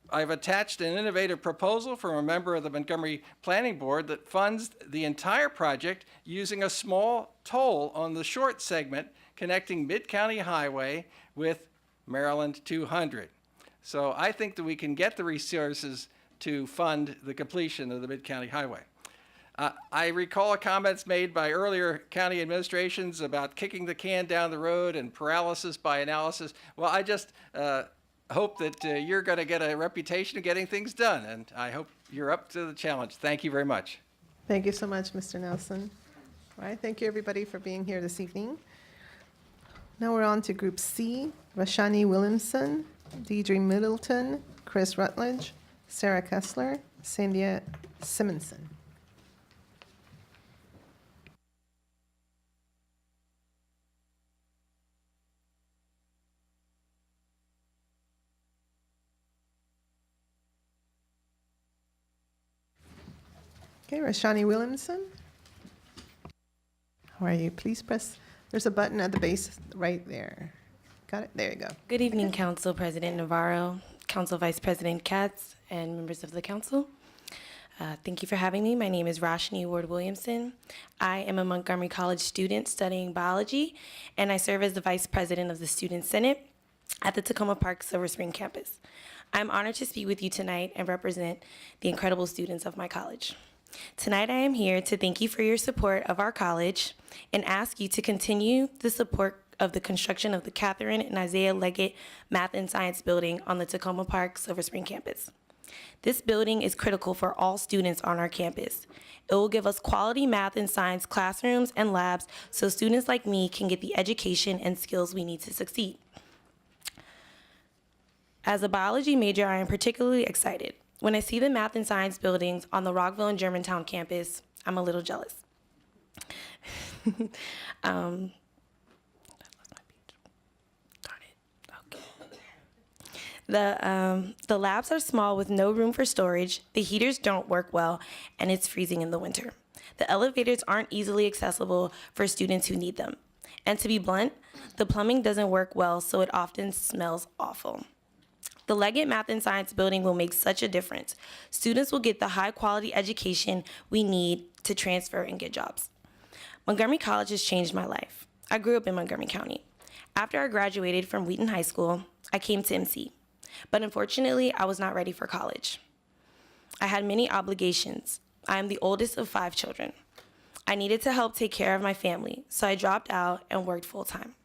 I've attached an innovative proposal from a member of the Montgomery Planning Board that funds the entire project using a small toll on the short segment connecting Mid-County Highway with Maryland 200. So I think that we can get the resources to fund the completion of the Mid-County Highway. I recall comments made by earlier county administrations about kicking the can down the road and paralysis by analysis. Well, I just hope that you're going to get a reputation of getting things done, and I hope you're up to the challenge. Thank you very much. Thank you so much, Mr. Nelson. All right, thank you, everybody, for being here this evening. Now we're on to Group C, Rashmi Williamson, Deidre Middleton, Chris Rutledge, Sarah Kessler, Cynthia Simonson. Okay, Rashmi Williamson. How are you? Please press, there's a button at the base right there. Got it? There you go. Good evening, Council President Navarro, Council Vice President Katz, and members of the Council. Thank you for having me. My name is Rashmi Williamson. I am a Montgomery College student studying biology, and I serve as the Vice President of the Student Senate at the Tacoma Park Silver Spring campus. I'm honored to speak with you tonight and represent the incredible students of my college. Tonight, I am here to thank you for your support of our college and ask you to continue the support of the construction of the Catherine and Isaiah Leggett Math and Science Building on the Tacoma Park Silver Spring campus. This building is critical for all students on our campus. It will give us quality math and science classrooms and labs so students like me can get the education and skills we need to succeed. As a biology major, I am particularly excited. When I see the math and science buildings on the Rockville and Germantown campus, I'm a little jealous. The labs are small with no room for storage, the heaters don't work well, and it's freezing in the winter. The elevators aren't easily accessible for students who need them. And to be blunt, the plumbing doesn't work well, so it often smells awful. The Leggett Math and Science Building will make such a difference. Students will get the high-quality education we need to transfer and get jobs. Montgomery College has changed my life. I grew up in Montgomery County. After I graduated from Wheaton High School, I came to MC. But unfortunately, I was not ready for college. I had many obligations. I am the oldest of 5 children. I needed to help take care of my family, so I dropped out and worked full-time.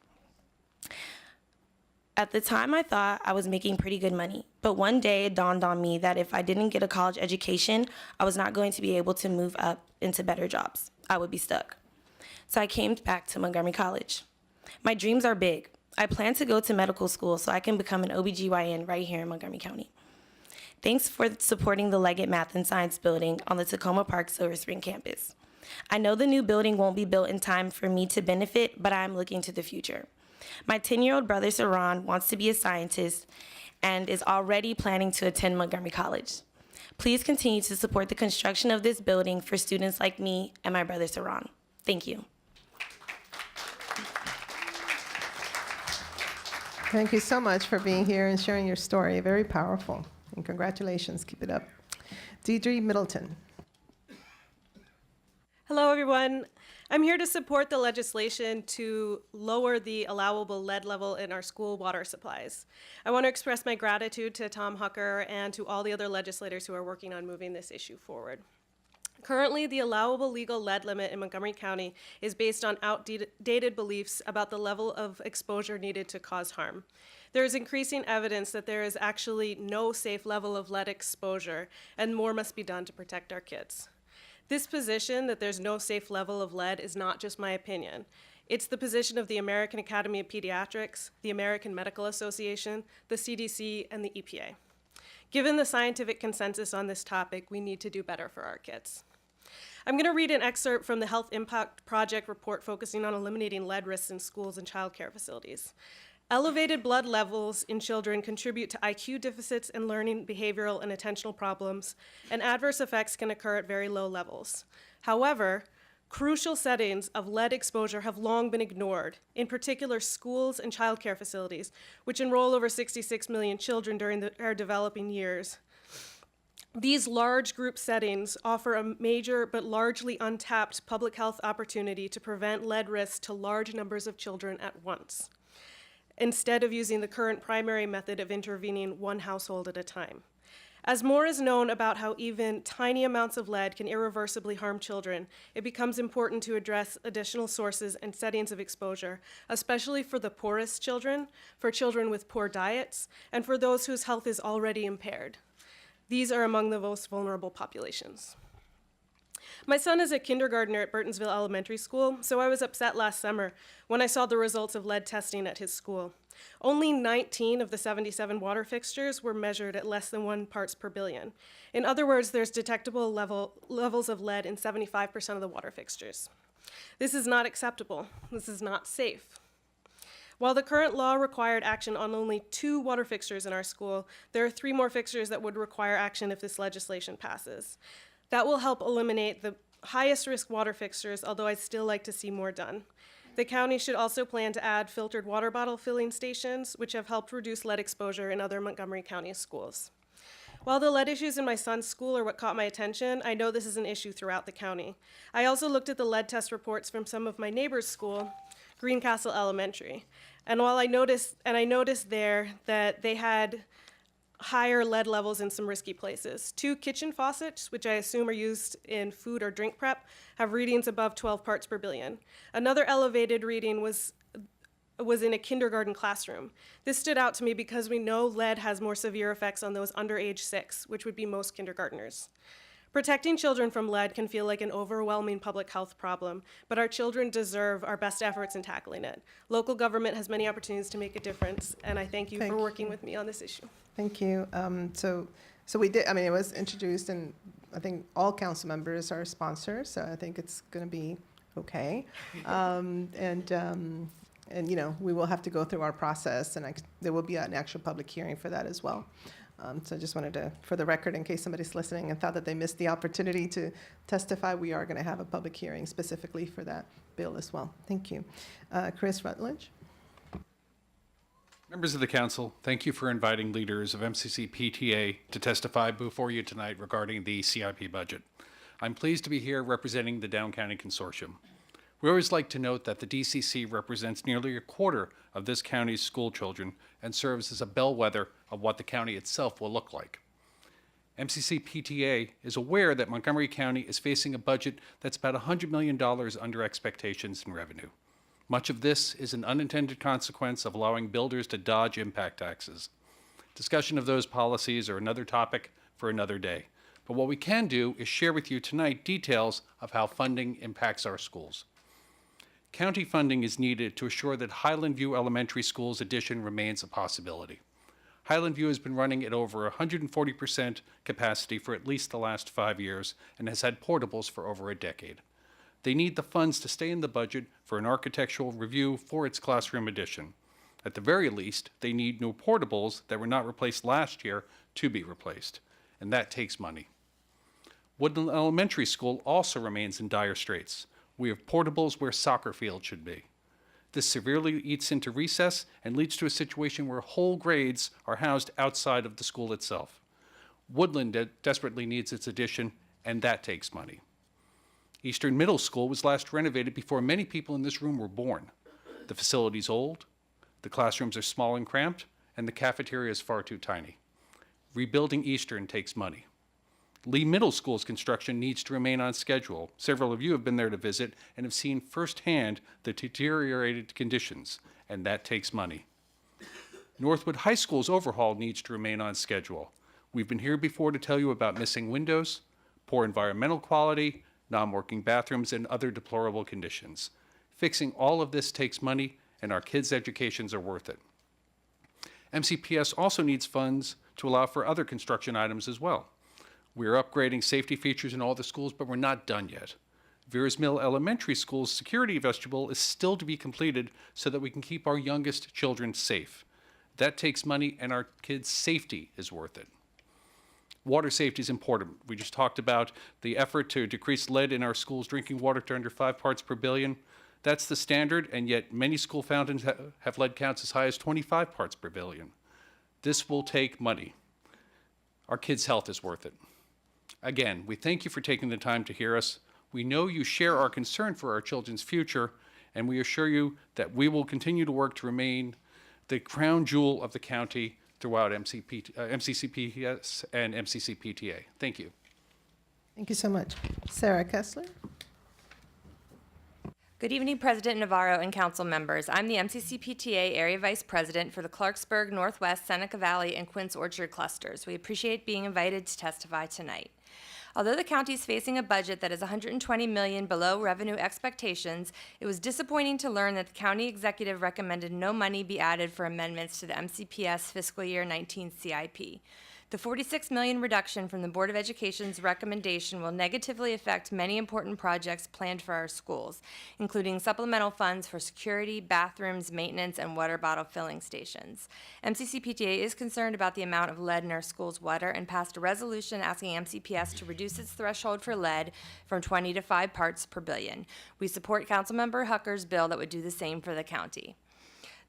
At the time, I thought I was making pretty good money, but one day it dawned on me that if I didn't get a college education, I was not going to be able to move up into better jobs. I would be stuck. So I came back to Montgomery College. My dreams are big. I plan to go to medical school so I can become an OBGYN right here in Montgomery County. Thanks for supporting the Leggett Math and Science Building on the Tacoma Park Silver Spring campus. I know the new building won't be built in time for me to benefit, but I'm looking to the future. My 10-year-old brother, Saran, wants to be a scientist and is already planning to attend Montgomery College. Please continue to support the construction of this building for students like me and my brother, Saran. Thank you. Thank you so much for being here and sharing your story. Very powerful. And congratulations. Keep it up. Deidre Middleton. Hello, everyone. I'm here to support the legislation to lower the allowable lead level in our school water supplies. I want to express my gratitude to Tom Hucker and to all the other legislators who are working on moving this issue forward. Currently, the allowable legal lead limit in Montgomery County is based on outdated beliefs about the level of exposure needed to cause harm. There is increasing evidence that there is actually no safe level of lead exposure, and more must be done to protect our kids. This position, that there's no safe level of lead, is not just my opinion. It's the position of the American Academy of Pediatrics, the American Medical Association, the CDC, and the EPA. Given the scientific consensus on this topic, we need to do better for our kids. I'm going to read an excerpt from the Health Impact Project report focusing on eliminating lead risks in schools and childcare facilities. Elevated blood levels in children contribute to IQ deficits and learning, behavioral, and attentional problems, and adverse effects can occur at very low levels. However, crucial settings of lead exposure have long been ignored, in particular schools and childcare facilities, which enroll over 66 million children during our developing years. These large group settings offer a major but largely untapped public health opportunity to prevent lead risks to large numbers of children at once, instead of using the current primary method of intervening one household at a time. As more is known about how even tiny amounts of lead can irreversibly harm children, it becomes important to address additional sources and settings of exposure, especially for the poorest children, for children with poor diets, and for those whose health is already impaired. These are among the most vulnerable populations. My son is a kindergartner at Burtonsville Elementary School, so I was upset last summer when I saw the results of lead testing at his school. Only 19 of the 77 water fixtures were measured at less than 1 parts per billion. In other words, there's detectable levels of lead in 75% of the water fixtures. This is not acceptable. This is not safe. While the current law required action on only 2 water fixtures in our school, there are 3 more fixtures that would require action if this legislation passes. That will help eliminate the highest risk water fixtures, although I'd still like to see more done. The county should also plan to add filtered water bottle filling stations, which have helped reduce lead exposure in other Montgomery County schools. While the lead issues in my son's school are what caught my attention, I know this is an issue throughout the county. I also looked at the lead test reports from some of my neighbors' school, Greencastle Elementary. And while I noticed there that they had higher lead levels in some risky places. 2 kitchen faucets, which I assume are used in food or drink prep, have readings above 12 parts per billion. Another elevated reading was in a kindergarten classroom. This stood out to me because we know lead has more severe effects on those under age 6, which would be most kindergartners. Protecting children from lead can feel like an overwhelming public health problem, but our children deserve our best efforts in tackling it. Local government has many opportunities to make a difference, and I thank you for working with me on this issue. Thank you. So we did, it was introduced, and I think all council members are sponsors, so I think it's going to be okay. And we will have to go through our process, and there will be an actual public hearing for that as well. So I just wanted to, for the record, in case somebody's listening and thought that they missed the opportunity to testify, we are going to have a public hearing specifically for that bill as well. Thank you. Chris Rutledge. Members of the council, thank you for inviting leaders of MCC PTA to testify before you tonight regarding the CIP budget. I'm pleased to be here representing the Down County Consortium. We always like to note that the DCC represents nearly a quarter of this county's school children and serves as a bellwether of what the county itself will look like. MCC PTA is aware that Montgomery County is facing a budget that's about $100 million under expectations in revenue. Much of this is an unintended consequence of allowing builders to dodge impact taxes. Discussion of those policies are another topic for another day. But what we can do is share with you tonight details of how funding impacts our schools. County funding is needed to assure that Highland View Elementary School's addition remains a possibility. Highland View has been running at over 140% capacity for at least the last 5 years and has had portables for over a decade. They need the funds to stay in the budget for an architectural review for its classroom addition. At the very least, they need new portables that were not replaced last year to be replaced, and that takes money. Woodland Elementary School also remains in dire straits. We have portables where soccer fields should be. This severely eats into recess and leads to a situation where whole grades are housed outside of the school itself. Woodland desperately needs its addition, and that takes money. Eastern Middle School was last renovated before many people in this room were born. The facility's old, the classrooms are small and cramped, and the cafeteria is far too tiny. Rebuilding Eastern takes money. Lee Middle School's construction needs to remain on schedule. Several of you have been there to visit and have seen firsthand the deteriorated conditions, and that takes money. Northwood High School's overhaul needs to remain on schedule. We've been here before to tell you about missing windows, poor environmental quality, non-working bathrooms, and other deplorable conditions. Fixing all of this takes money, and our kids' educations are worth it. MCPS also needs funds to allow for other construction items as well. We're upgrading safety features in all the schools, but we're not done yet. Veers Mill Elementary School's security vestibule is still to be completed so that we can keep our youngest children safe. That takes money, and our kids' safety is worth it. Water safety is important. We just talked about the effort to decrease lead in our schools' drinking water to under 5 parts per billion. That's the standard, and yet many school fountains have lead counts as high as 25 parts per billion. This will take money. Our kids' health is worth it. Again, we thank you for taking the time to hear us. We know you share our concern for our children's future, and we assure you that we will continue to work to remain the crown jewel of the county throughout MCCPS and MCCPTA. Thank you. Thank you so much. Sarah Kessler. Good evening, President Navarro and council members. I'm the MCCPTA Area Vice President for the Clarksburg, Northwest, Seneca Valley, and Quince Orchard clusters. We appreciate being invited to testify tonight. Although the county is facing a budget that is $120 million below revenue expectations, it was disappointing to learn that the county executive recommended no money be added for amendments to the MCPS fiscal year 19 CIP. The $46 million reduction from the Board of Education's recommendation will negatively affect many important projects planned for our schools, including supplemental funds for security, bathrooms, maintenance, and water bottle filling stations. MCCPTA is concerned about the amount of lead in our schools' water and passed a resolution asking MCPS to reduce its threshold for lead from 20 to 5 parts per billion. We support Councilmember Hucker's bill that would do the same for the county.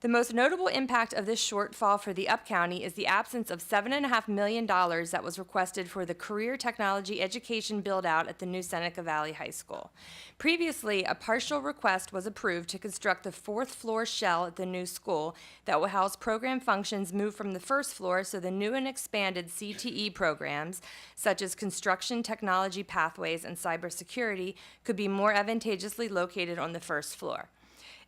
The most notable impact of this shortfall for the Up County is the absence of $7.5 million that was requested for the career technology education build-out at the new Seneca Valley High School. Previously, a partial request was approved to construct the 4th floor shell at the new school that will house program functions moved from the 1st floor, so the new and expanded CTE programs, such as construction technology pathways and cybersecurity, could be more advantageously located on the 1st floor.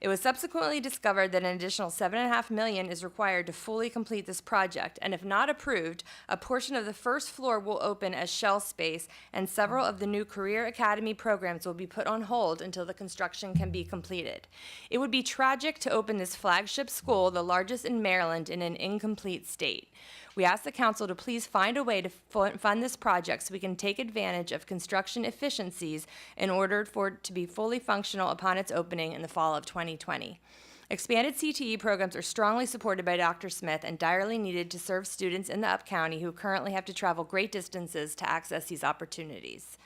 It was subsequently discovered that an additional $7.5 million is required to fully complete this project, and if not approved, a portion of the 1st floor will open as shell space, and several of the new Career Academy programs will be put on hold until the construction can be completed. It would be tragic to open this flagship school, the largest in Maryland, in an incomplete state. We ask the council to please find a way to fund this project so we can take advantage of construction efficiencies in order for it to be fully functional upon its opening in the fall of 2020. Expanded CTE programs are strongly supported by Dr. Smith and direly needed to serve students in the Up County who currently have to travel great distances to access these opportunities.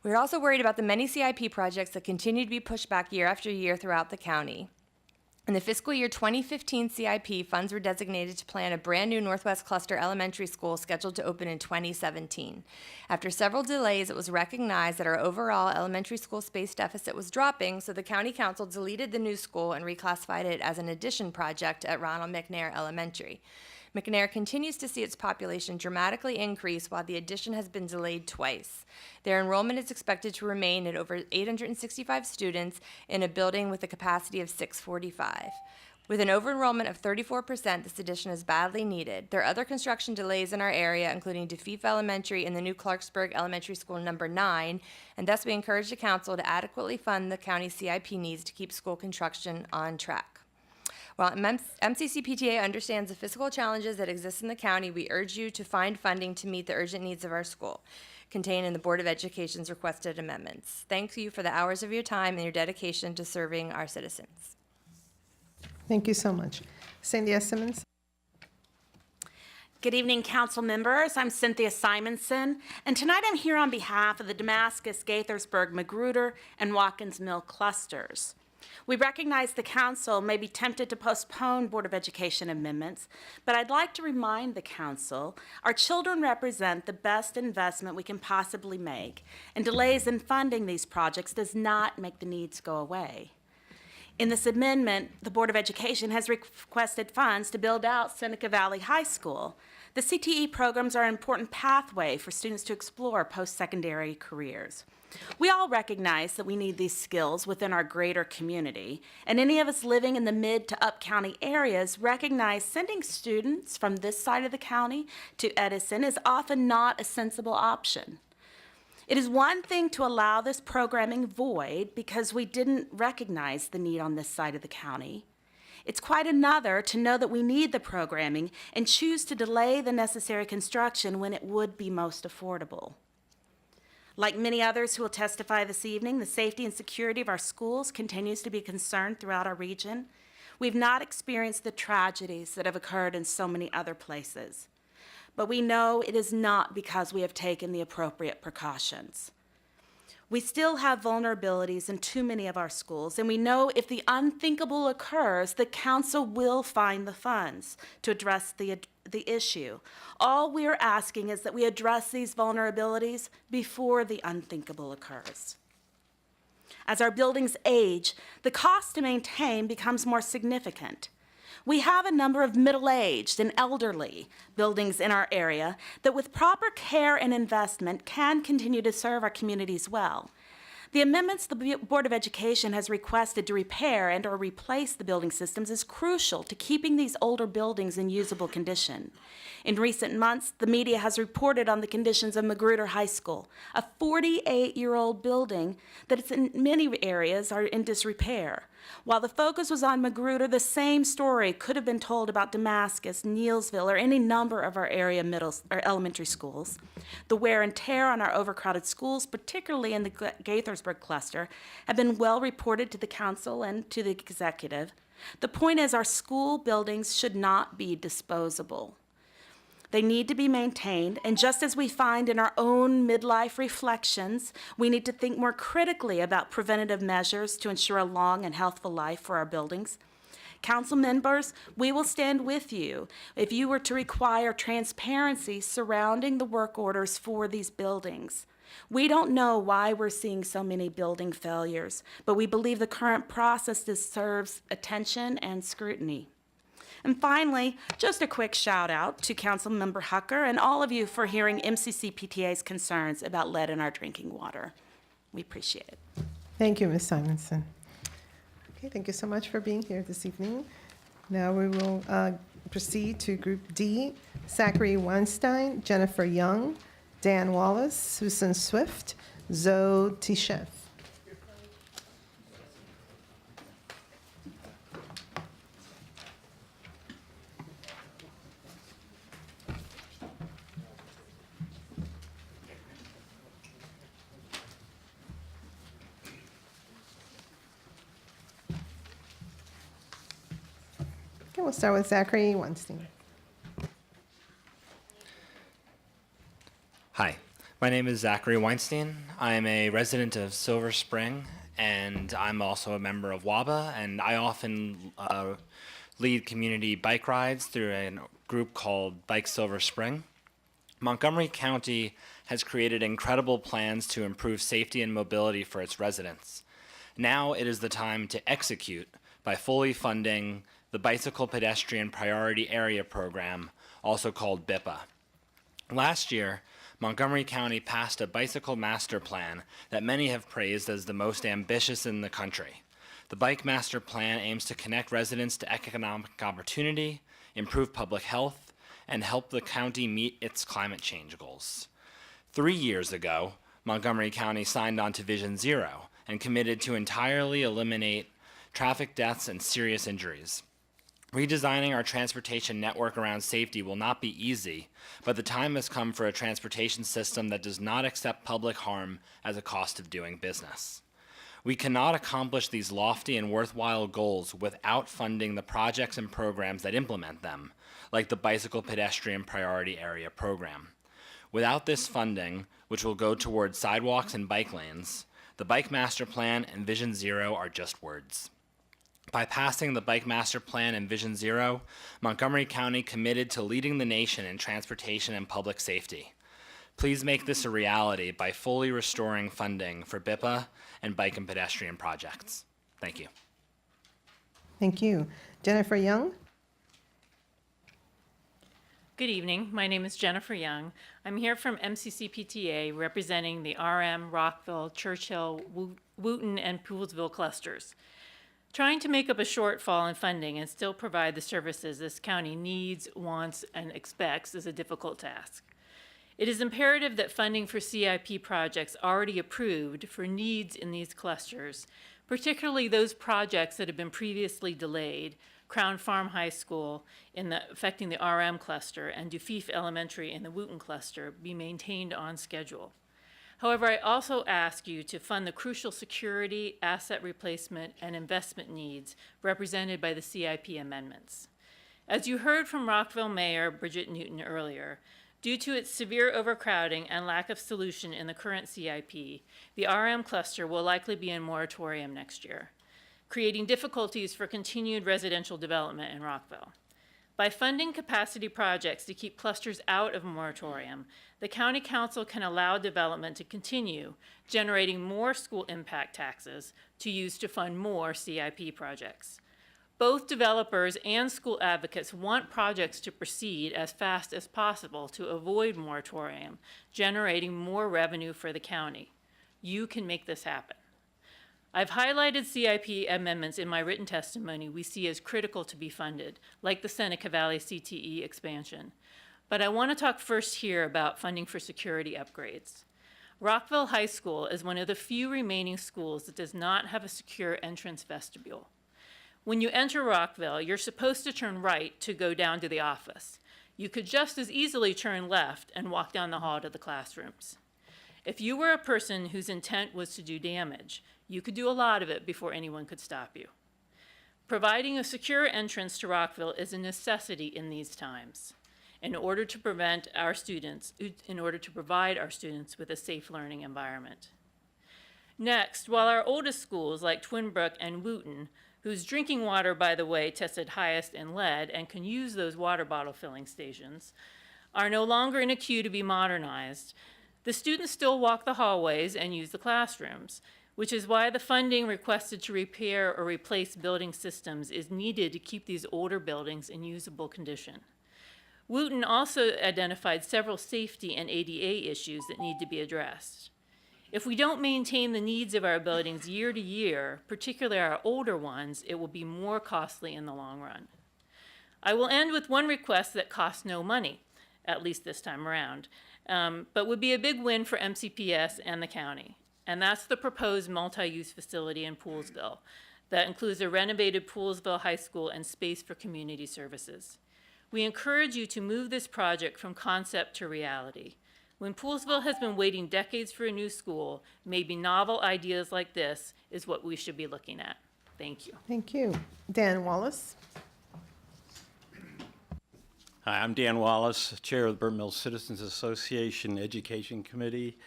We're also worried about the many CIP projects that continue to be pushed back year after year throughout the county. In the fiscal year 2015 CIP, funds were designated to plan a brand new Northwest Cluster Elementary School scheduled to open in 2017. After several delays, it was recognized that our overall elementary school space deficit was dropping, so the County Council deleted the new school and reclassified it as an addition project at Ronald McNair Elementary. McNair continues to see its population dramatically increase while the addition has been delayed twice. Their enrollment is expected to remain at over 865 students in a building with a capacity of 645. With an over-enrollment of 34%, this addition is badly needed. There are other construction delays in our area, including DeFeef Elementary and the new Clarksburg Elementary School number 9, and thus we encourage the council to adequately fund the county CIP needs to keep school construction on track. While MCCPTA understands the fiscal challenges that exist in the county, we urge you to find funding to meet the urgent needs of our school, contained in the Board of Education's requested amendments. Thank you for the hours of your time and your dedication to serving our citizens. Thank you so much. Cynthia Simonson. Good evening, council members. I'm Cynthia Simonson, and tonight I'm here on behalf of the Damascus, Gaithersburg, Magruder, and Watkins Mill clusters. We recognize the council may be tempted to postpone Board of Education amendments, but I'd like to remind the council our children represent the best investment we can possibly make, and delays in funding these projects does not make the needs go away. In this amendment, the Board of Education has requested funds to build out Seneca Valley High School. The CTE programs are an important pathway for students to explore post-secondary careers. We all recognize that we need these skills within our greater community, and any of us living in the mid to up county areas recognize sending students from this side of the county to Edison is often not a sensible option. It is one thing to allow this programming void because we didn't recognize the need on this side of the county. It's quite another to know that we need the programming and choose to delay the necessary construction when it would be most affordable. Like many others who will testify this evening, the safety and security of our schools continues to be a concern throughout our region. We've not experienced the tragedies that have occurred in so many other places. But we know it is not because we have taken the appropriate precautions. We still have vulnerabilities in too many of our schools, and we know if the unthinkable occurs, the council will find the funds to address the issue. All we are asking is that we address these vulnerabilities before the unthinkable occurs. As our buildings age, the cost to maintain becomes more significant. We have a number of middle-aged and elderly buildings in our area that with proper care and investment can continue to serve our communities well. The amendments the Board of Education has requested to repair and or replace the building systems is crucial to keeping these older buildings in usable condition. In recent months, the media has reported on the conditions of Magruder High School, a 48-year-old building that is in many areas are in disrepair. While the focus was on Magruder, the same story could have been told about Damascus, Neelsville, or any number of our area elementary schools. The wear and tear on our overcrowded schools, particularly in the Gaithersburg cluster, have been well reported to the council and to the executive. The point is our school buildings should not be disposable. They need to be maintained, and just as we find in our own midlife reflections, we need to think more critically about preventative measures to ensure a long and healthful life for our buildings. Council members, we will stand with you if you were to require transparency surrounding the work orders for these buildings. We don't know why we're seeing so many building failures, but we believe the current process deserves attention and scrutiny. And finally, just a quick shout out to Councilmember Hucker and all of you for hearing MCC PTA's concerns about lead in our drinking water. We appreciate it. Thank you, Ms. Simonson. Okay, thank you so much for being here this evening. Now we will proceed to Group D, Zachary Weinstein, Jennifer Young, Dan Wallace, Susan Swift, Zoe Tichef. Okay, we'll start with Zachary Weinstein. Hi, my name is Zachary Weinstein. I am a resident of Silver Spring, and I'm also a member of WABA, and I often lead community bike rides through a group called Bike Silver Spring. Montgomery County has created incredible plans to improve safety and mobility for its residents. Now it is the time to execute by fully funding the Bicycle Pedestrian Priority Area Program, also called BIPA. Last year, Montgomery County passed a bicycle master plan that many have praised as the most ambitious in the country. The Bike Master Plan aims to connect residents to economic opportunity, improve public health, and help the county meet its climate change goals. 3 years ago, Montgomery County signed on to Vision Zero and committed to entirely eliminate traffic deaths and serious injuries. Redesigning our transportation network around safety will not be easy, but the time has come for a transportation system that does not accept public harm as a cost of doing business. We cannot accomplish these lofty and worthwhile goals without funding the projects and programs that implement them, like the Bicycle Pedestrian Priority Area Program. Without this funding, which will go towards sidewalks and bike lanes, the Bike Master Plan and Vision Zero are just words. By passing the Bike Master Plan and Vision Zero, Montgomery County committed to leading the nation in transportation and public safety. Please make this a reality by fully restoring funding for BIPA and bike and pedestrian projects. Thank you. Thank you. Jennifer Young? Good evening. My name is Jennifer Young. I'm here from MCCPTA representing the RM, Rockville, Churchill, Wooten, and Poolesville clusters. Trying to make up a shortfall in funding and still provide the services this county needs, wants, and expects is a difficult task. It is imperative that funding for CIP projects already approved for needs in these clusters, particularly those projects that have been previously delayed, Crown Farm High School affecting the RM cluster and Dufeef Elementary in the Wooten cluster, be maintained on schedule. However, I also ask you to fund the crucial security, asset replacement, and investment needs represented by the CIP amendments. As you heard from Rockville Mayor Bridget Newton earlier, due to its severe overcrowding and lack of solution in the current CIP, the RM cluster will likely be in moratorium next year, creating difficulties for continued residential development in Rockville. By funding capacity projects to keep clusters out of moratorium, the County Council can allow development to continue, generating more school impact taxes to use to fund more CIP projects. Both developers and school advocates want projects to proceed as fast as possible to avoid moratorium, generating more revenue for the county. You can make this happen. I've highlighted CIP amendments in my written testimony we see as critical to be funded, like the Seneca Valley CTE expansion. But I want to talk first here about funding for security upgrades. Rockville High School is one of the few remaining schools that does not have a secure entrance vestibule. When you enter Rockville, you're supposed to turn right to go down to the office. You could just as easily turn left and walk down the hall to the classrooms. If you were a person whose intent was to do damage, you could do a lot of it before anyone could stop you. Providing a secure entrance to Rockville is a necessity in these times in order to provide our students with a safe learning environment. Next, while our oldest schools like Twin Brook and Wooten, whose drinking water, by the way, tested highest in lead and can use those water bottle filling stations, are no longer in a queue to be modernized, the students still walk the hallways and use the classrooms, which is why the funding requested to repair or replace building systems is needed to keep these older buildings in usable condition. Wooten also identified several safety and ADA issues that need to be addressed. If we don't maintain the needs of our buildings year to year, particularly our older ones, it will be more costly in the long run. I will end with one request that costs no money, at least this time around, but would be a big win for MCPS and the county. And that's the proposed multi-use facility in Poolesville that includes a renovated Poolesville High School and space for community services. We encourage you to move this project from concept to reality. When Poolesville has been waiting decades for a new school, maybe novel ideas like this is what we should be looking at. Thank you. Thank you. Dan Wallace? Hi, I'm Dan Wallace, Chair of the Burnt Mills Citizens Association Education Committee.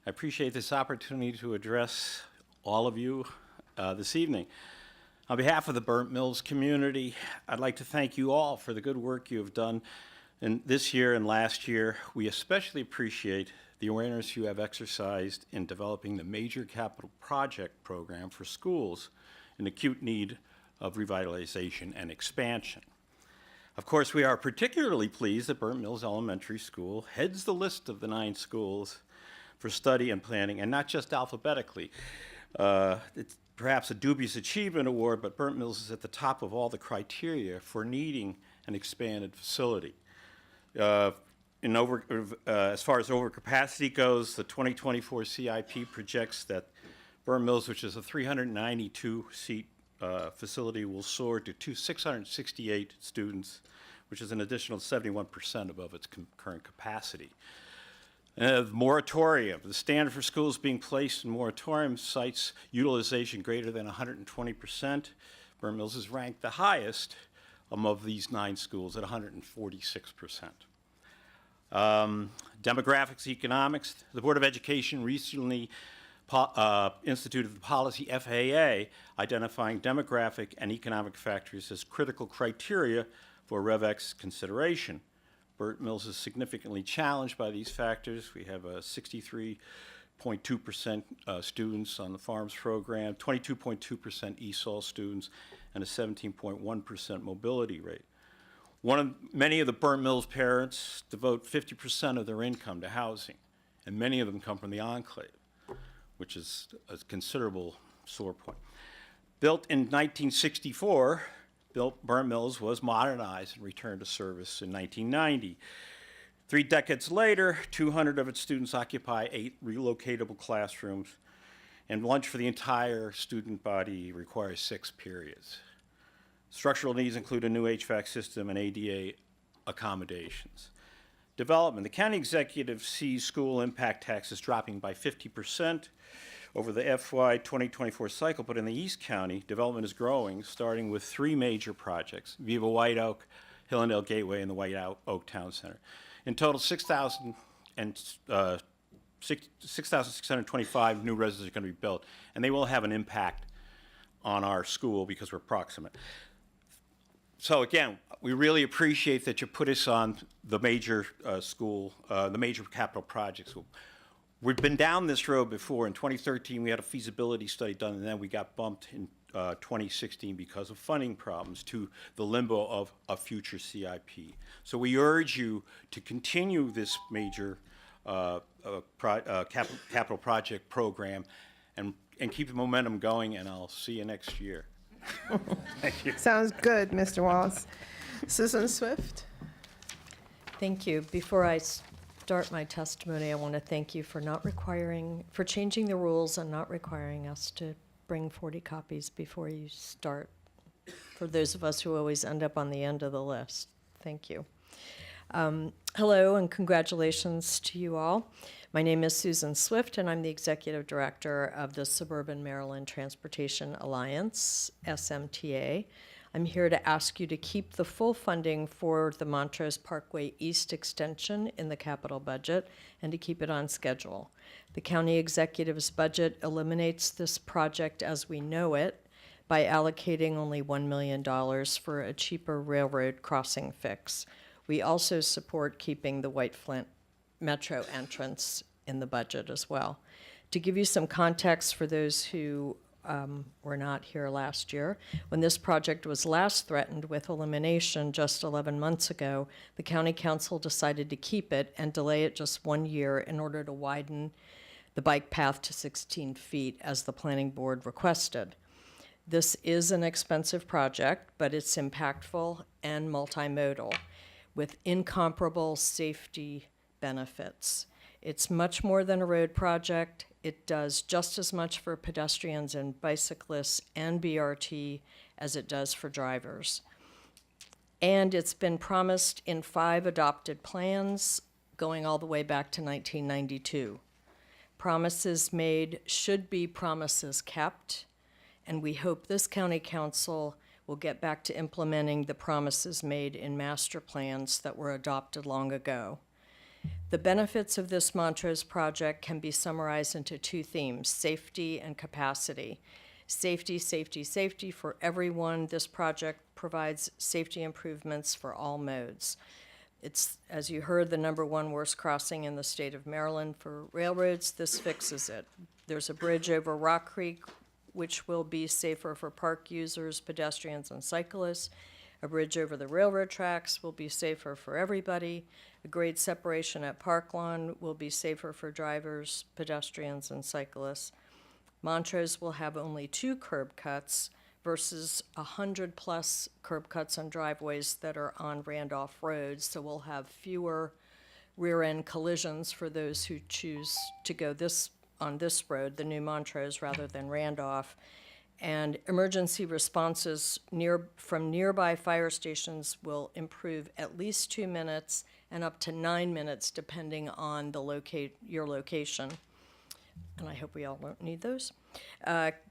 I appreciate this opportunity to address all of you this evening. On behalf of the Burnt Mills community, I'd like to thank you all for the good work you have done this year and last year. We especially appreciate the awareness you have exercised in developing the major capital project program for schools in acute need of revitalization and expansion. Of course, we are particularly pleased that Burnt Mills Elementary School heads the list of the 9 schools for study and planning, and not just alphabetically. It's perhaps a dubious achievement award, but Burnt Mills is at the top of all the criteria for needing an expanded facility. As far as overcapacity goes, the 2024 CIP projects that Burnt Mills, which is a 392-seat facility, will soar to 668 students, which is an additional 71% above its current capacity. Moratorium. The standard for schools being placed in moratorium cites utilization greater than 120%. Burnt Mills is ranked the highest among these 9 schools at 146%. Demographics, economics. The Board of Education recently instituted the policy FAA, identifying demographic and economic factors as critical criteria for RevX consideration. Burnt Mills is significantly challenged by these factors. We have a 63.2% students on the farms program, 22.2% ESOL students, and a 17.1% mobility rate. Many of the Burnt Mills parents devote 50% of their income to housing, and many of them come from the enclave, which is a considerable sore point. Built in 1964, Burnt Mills was modernized and returned to service in 1990. 3 decades later, 200 of its students occupy 8 relocatable classrooms, and lunch for the entire student body requires 6 periods. Structural needs include a new HVAC system and ADA accommodations. Development. The county executive sees school impact taxes dropping by 50% over the FY 2024 cycle, but in the East County, development is growing, starting with 3 major projects: Viva White Oak, Hillendale Gateway, and the White Oak Town Center. In total, 6,625 new residences are going to be built, and they will have an impact on our school because we're proximate. So again, we really appreciate that you put us on the major the major capital projects. We've been down this road before. In 2013, we had a feasibility study done, and then we got bumped in 2016 because of funding problems to the limbo of a future CIP. So we urge you to continue this major capital project program and keep the momentum going, and I'll see you next year. Thank you. Sounds good, Mr. Wallace. Susan Swift? Thank you. Before I start my testimony, I want to thank you for changing the rules and not requiring us to bring 40 copies before you start. For those of us who always end up on the end of the list, thank you. Hello and congratulations to you all. My name is Susan Swift, and I'm the Executive Director of the Suburban Maryland Transportation Alliance, SMTA. I'm here to ask you to keep the full funding for the Montrose Parkway East extension in the capital budget and to keep it on schedule. The county executive's budget eliminates this project as we know it by allocating only $1 million for a cheaper railroad crossing fix. We also support keeping the White Flint Metro entrance in the budget as well. To give you some context for those who were not here last year, when this project was last threatened with elimination just 11 months ago, the county council decided to keep it and delay it just 1 year in order to widen the bike path to 16 feet as the planning board requested. This is an expensive project, but it's impactful and multimodal with incomparable safety benefits. It's much more than a road project. It does just as much for pedestrians and bicyclists and BRT as it does for drivers. And it's been promised in 5 adopted plans going all the way back to 1992. Promises made should be promises kept, and we hope this county council will get back to implementing the promises made in master plans that were adopted long ago. The benefits of this Montrose project can be summarized into 2 themes: safety and capacity. Safety, safety, safety for everyone. This project provides safety improvements for all modes. It's, as you heard, the #1 worst crossing in the state of Maryland for railroads. This fixes it. There's a bridge over Rock Creek, which will be safer for park users, pedestrians, and cyclists. A bridge over the railroad tracks will be safer for everybody. A grade separation at Park Lawn will be safer for drivers, pedestrians, and cyclists. Montrose will have only 2 curb cuts versus 100+ curb cuts on driveways that are on Randolph Road, so we'll have fewer rear-end collisions for those who choose to go on this road, the new Montrose, rather than Randolph. And emergency responses from nearby fire stations will improve at least 2 minutes and up to 9 minutes, depending on your location. And I hope we all won't need those.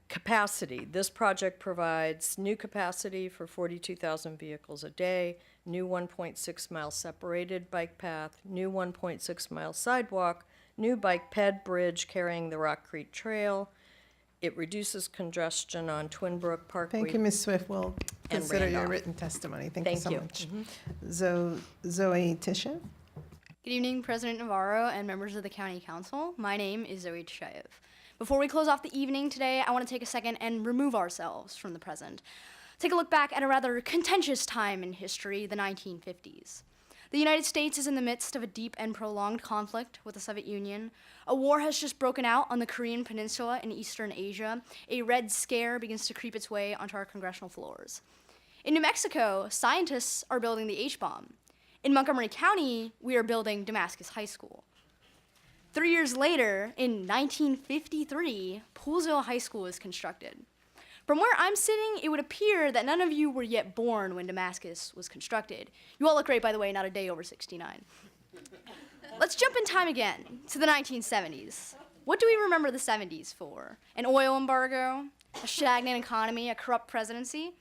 Capacity. This project provides new capacity for 42,000 vehicles a day, new 1.6-mile separated bike path, new 1.6-mile sidewalk, new bike ped bridge carrying the Rock Creek Trail. It reduces congestion on Twin Brook Parkway. Thank you, Ms. Swift. We'll and consider your Randolph. written testimony. Thank you so Thank much. you. Zoe Tisha? Good evening, President Navarro and members of the County Council. My name is Zoe Tishayev. Before we close off the evening today, I want to take a second and remove ourselves from the present. take a look back at a rather contentious time in history, the 1950s. The United States is in the midst of a deep and prolonged conflict with the Soviet Union. A war has just broken out on the Korean Peninsula in Eastern Asia. A Red Scare begins to creep its way onto our congressional floors. In New Mexico, scientists are building the H-bomb. In Montgomery County, we are building Damascus High School. 3 years later, in 1953, Poolsville High School is constructed. From where I'm sitting, it would appear that none of you were yet born when Damascus was constructed. You all look great, by the way, not a day over 69. Let's jump in time again to the 1970s. What do we remember the 70s for? An oil embargo, a stagnant economy, a corrupt presidency?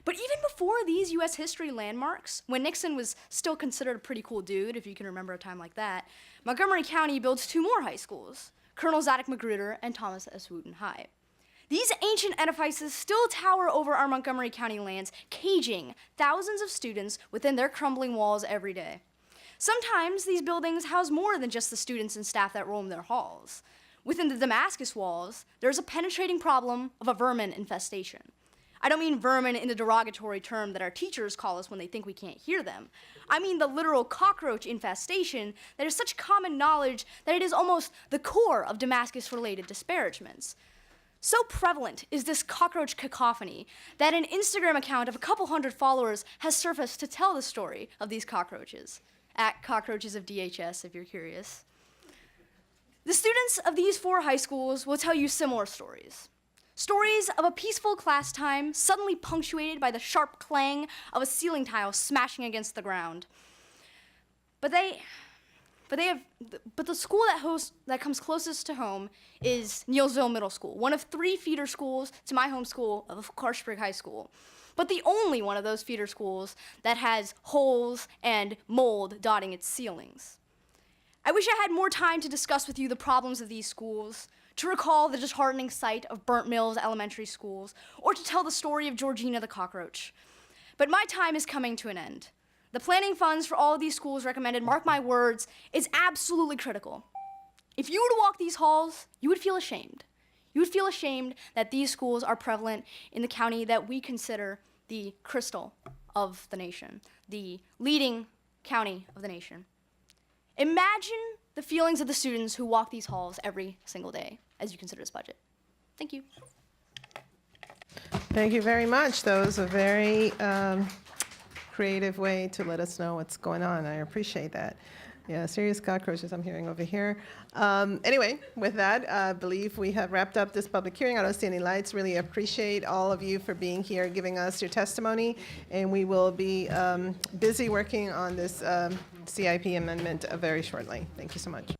But even before these US history landmarks, when Nixon was still considered a pretty cool dude, if you can remember a time like that, Montgomery County builds 2 more high schools, Colonel Zadok Magruder and Thomas S. Wooten High. These ancient edifices still tower over our Montgomery County lands, caging thousands of students within their crumbling walls every day. Sometimes these buildings house more than just the students and staff that roam their halls. Within the Damascus walls, there's a penetrating problem of a vermin infestation. I don't mean vermin in the derogatory term that our teachers call us when they think we can't hear them. I mean the literal cockroach infestation that is such common knowledge that it is almost the core of Damascus-related disparagements. So prevalent is this cockroach cacophony that an Instagram account of a couple hundred followers has surfaced to tell the story of these cockroaches, at Cockroaches of DHS if you're curious. The students of these 4 high schools will tell you similar stories. Stories of a peaceful class time suddenly punctuated by the sharp clang of a ceiling tile smashing against the ground. But the school that comes closest to home is Neilsville Middle School, one of 3 feeder schools to my home school of Clarksburg High School, but the only one of those feeder schools that has holes and mold dotting its ceilings. I wish I had more time to discuss with you the problems of these schools, to recall the disheartening sight of Burnt Mills Elementary Schools, or to tell the story of Georgina the cockroach. But my time is coming to an end. The planning funds for all of these schools recommended, mark my words, is absolutely critical. If you were to walk these halls, you would feel ashamed. You would feel ashamed that these schools are prevalent in the county that we consider the crystal of the nation, the leading county of the nation. Imagine the feelings of the students who walk these halls every single day as you consider this budget. Thank you. Thank you very much. That was a very creative way to let us know what's going on. I appreciate that. Yeah, serious cockroaches I'm hearing over here. Anyway, with that, I believe we have wrapped up this public hearing. I don't see any lights. Really appreciate all of you for being here, giving us your testimony, and we will be busy working on this CIP amendment very shortly. Thank you so much.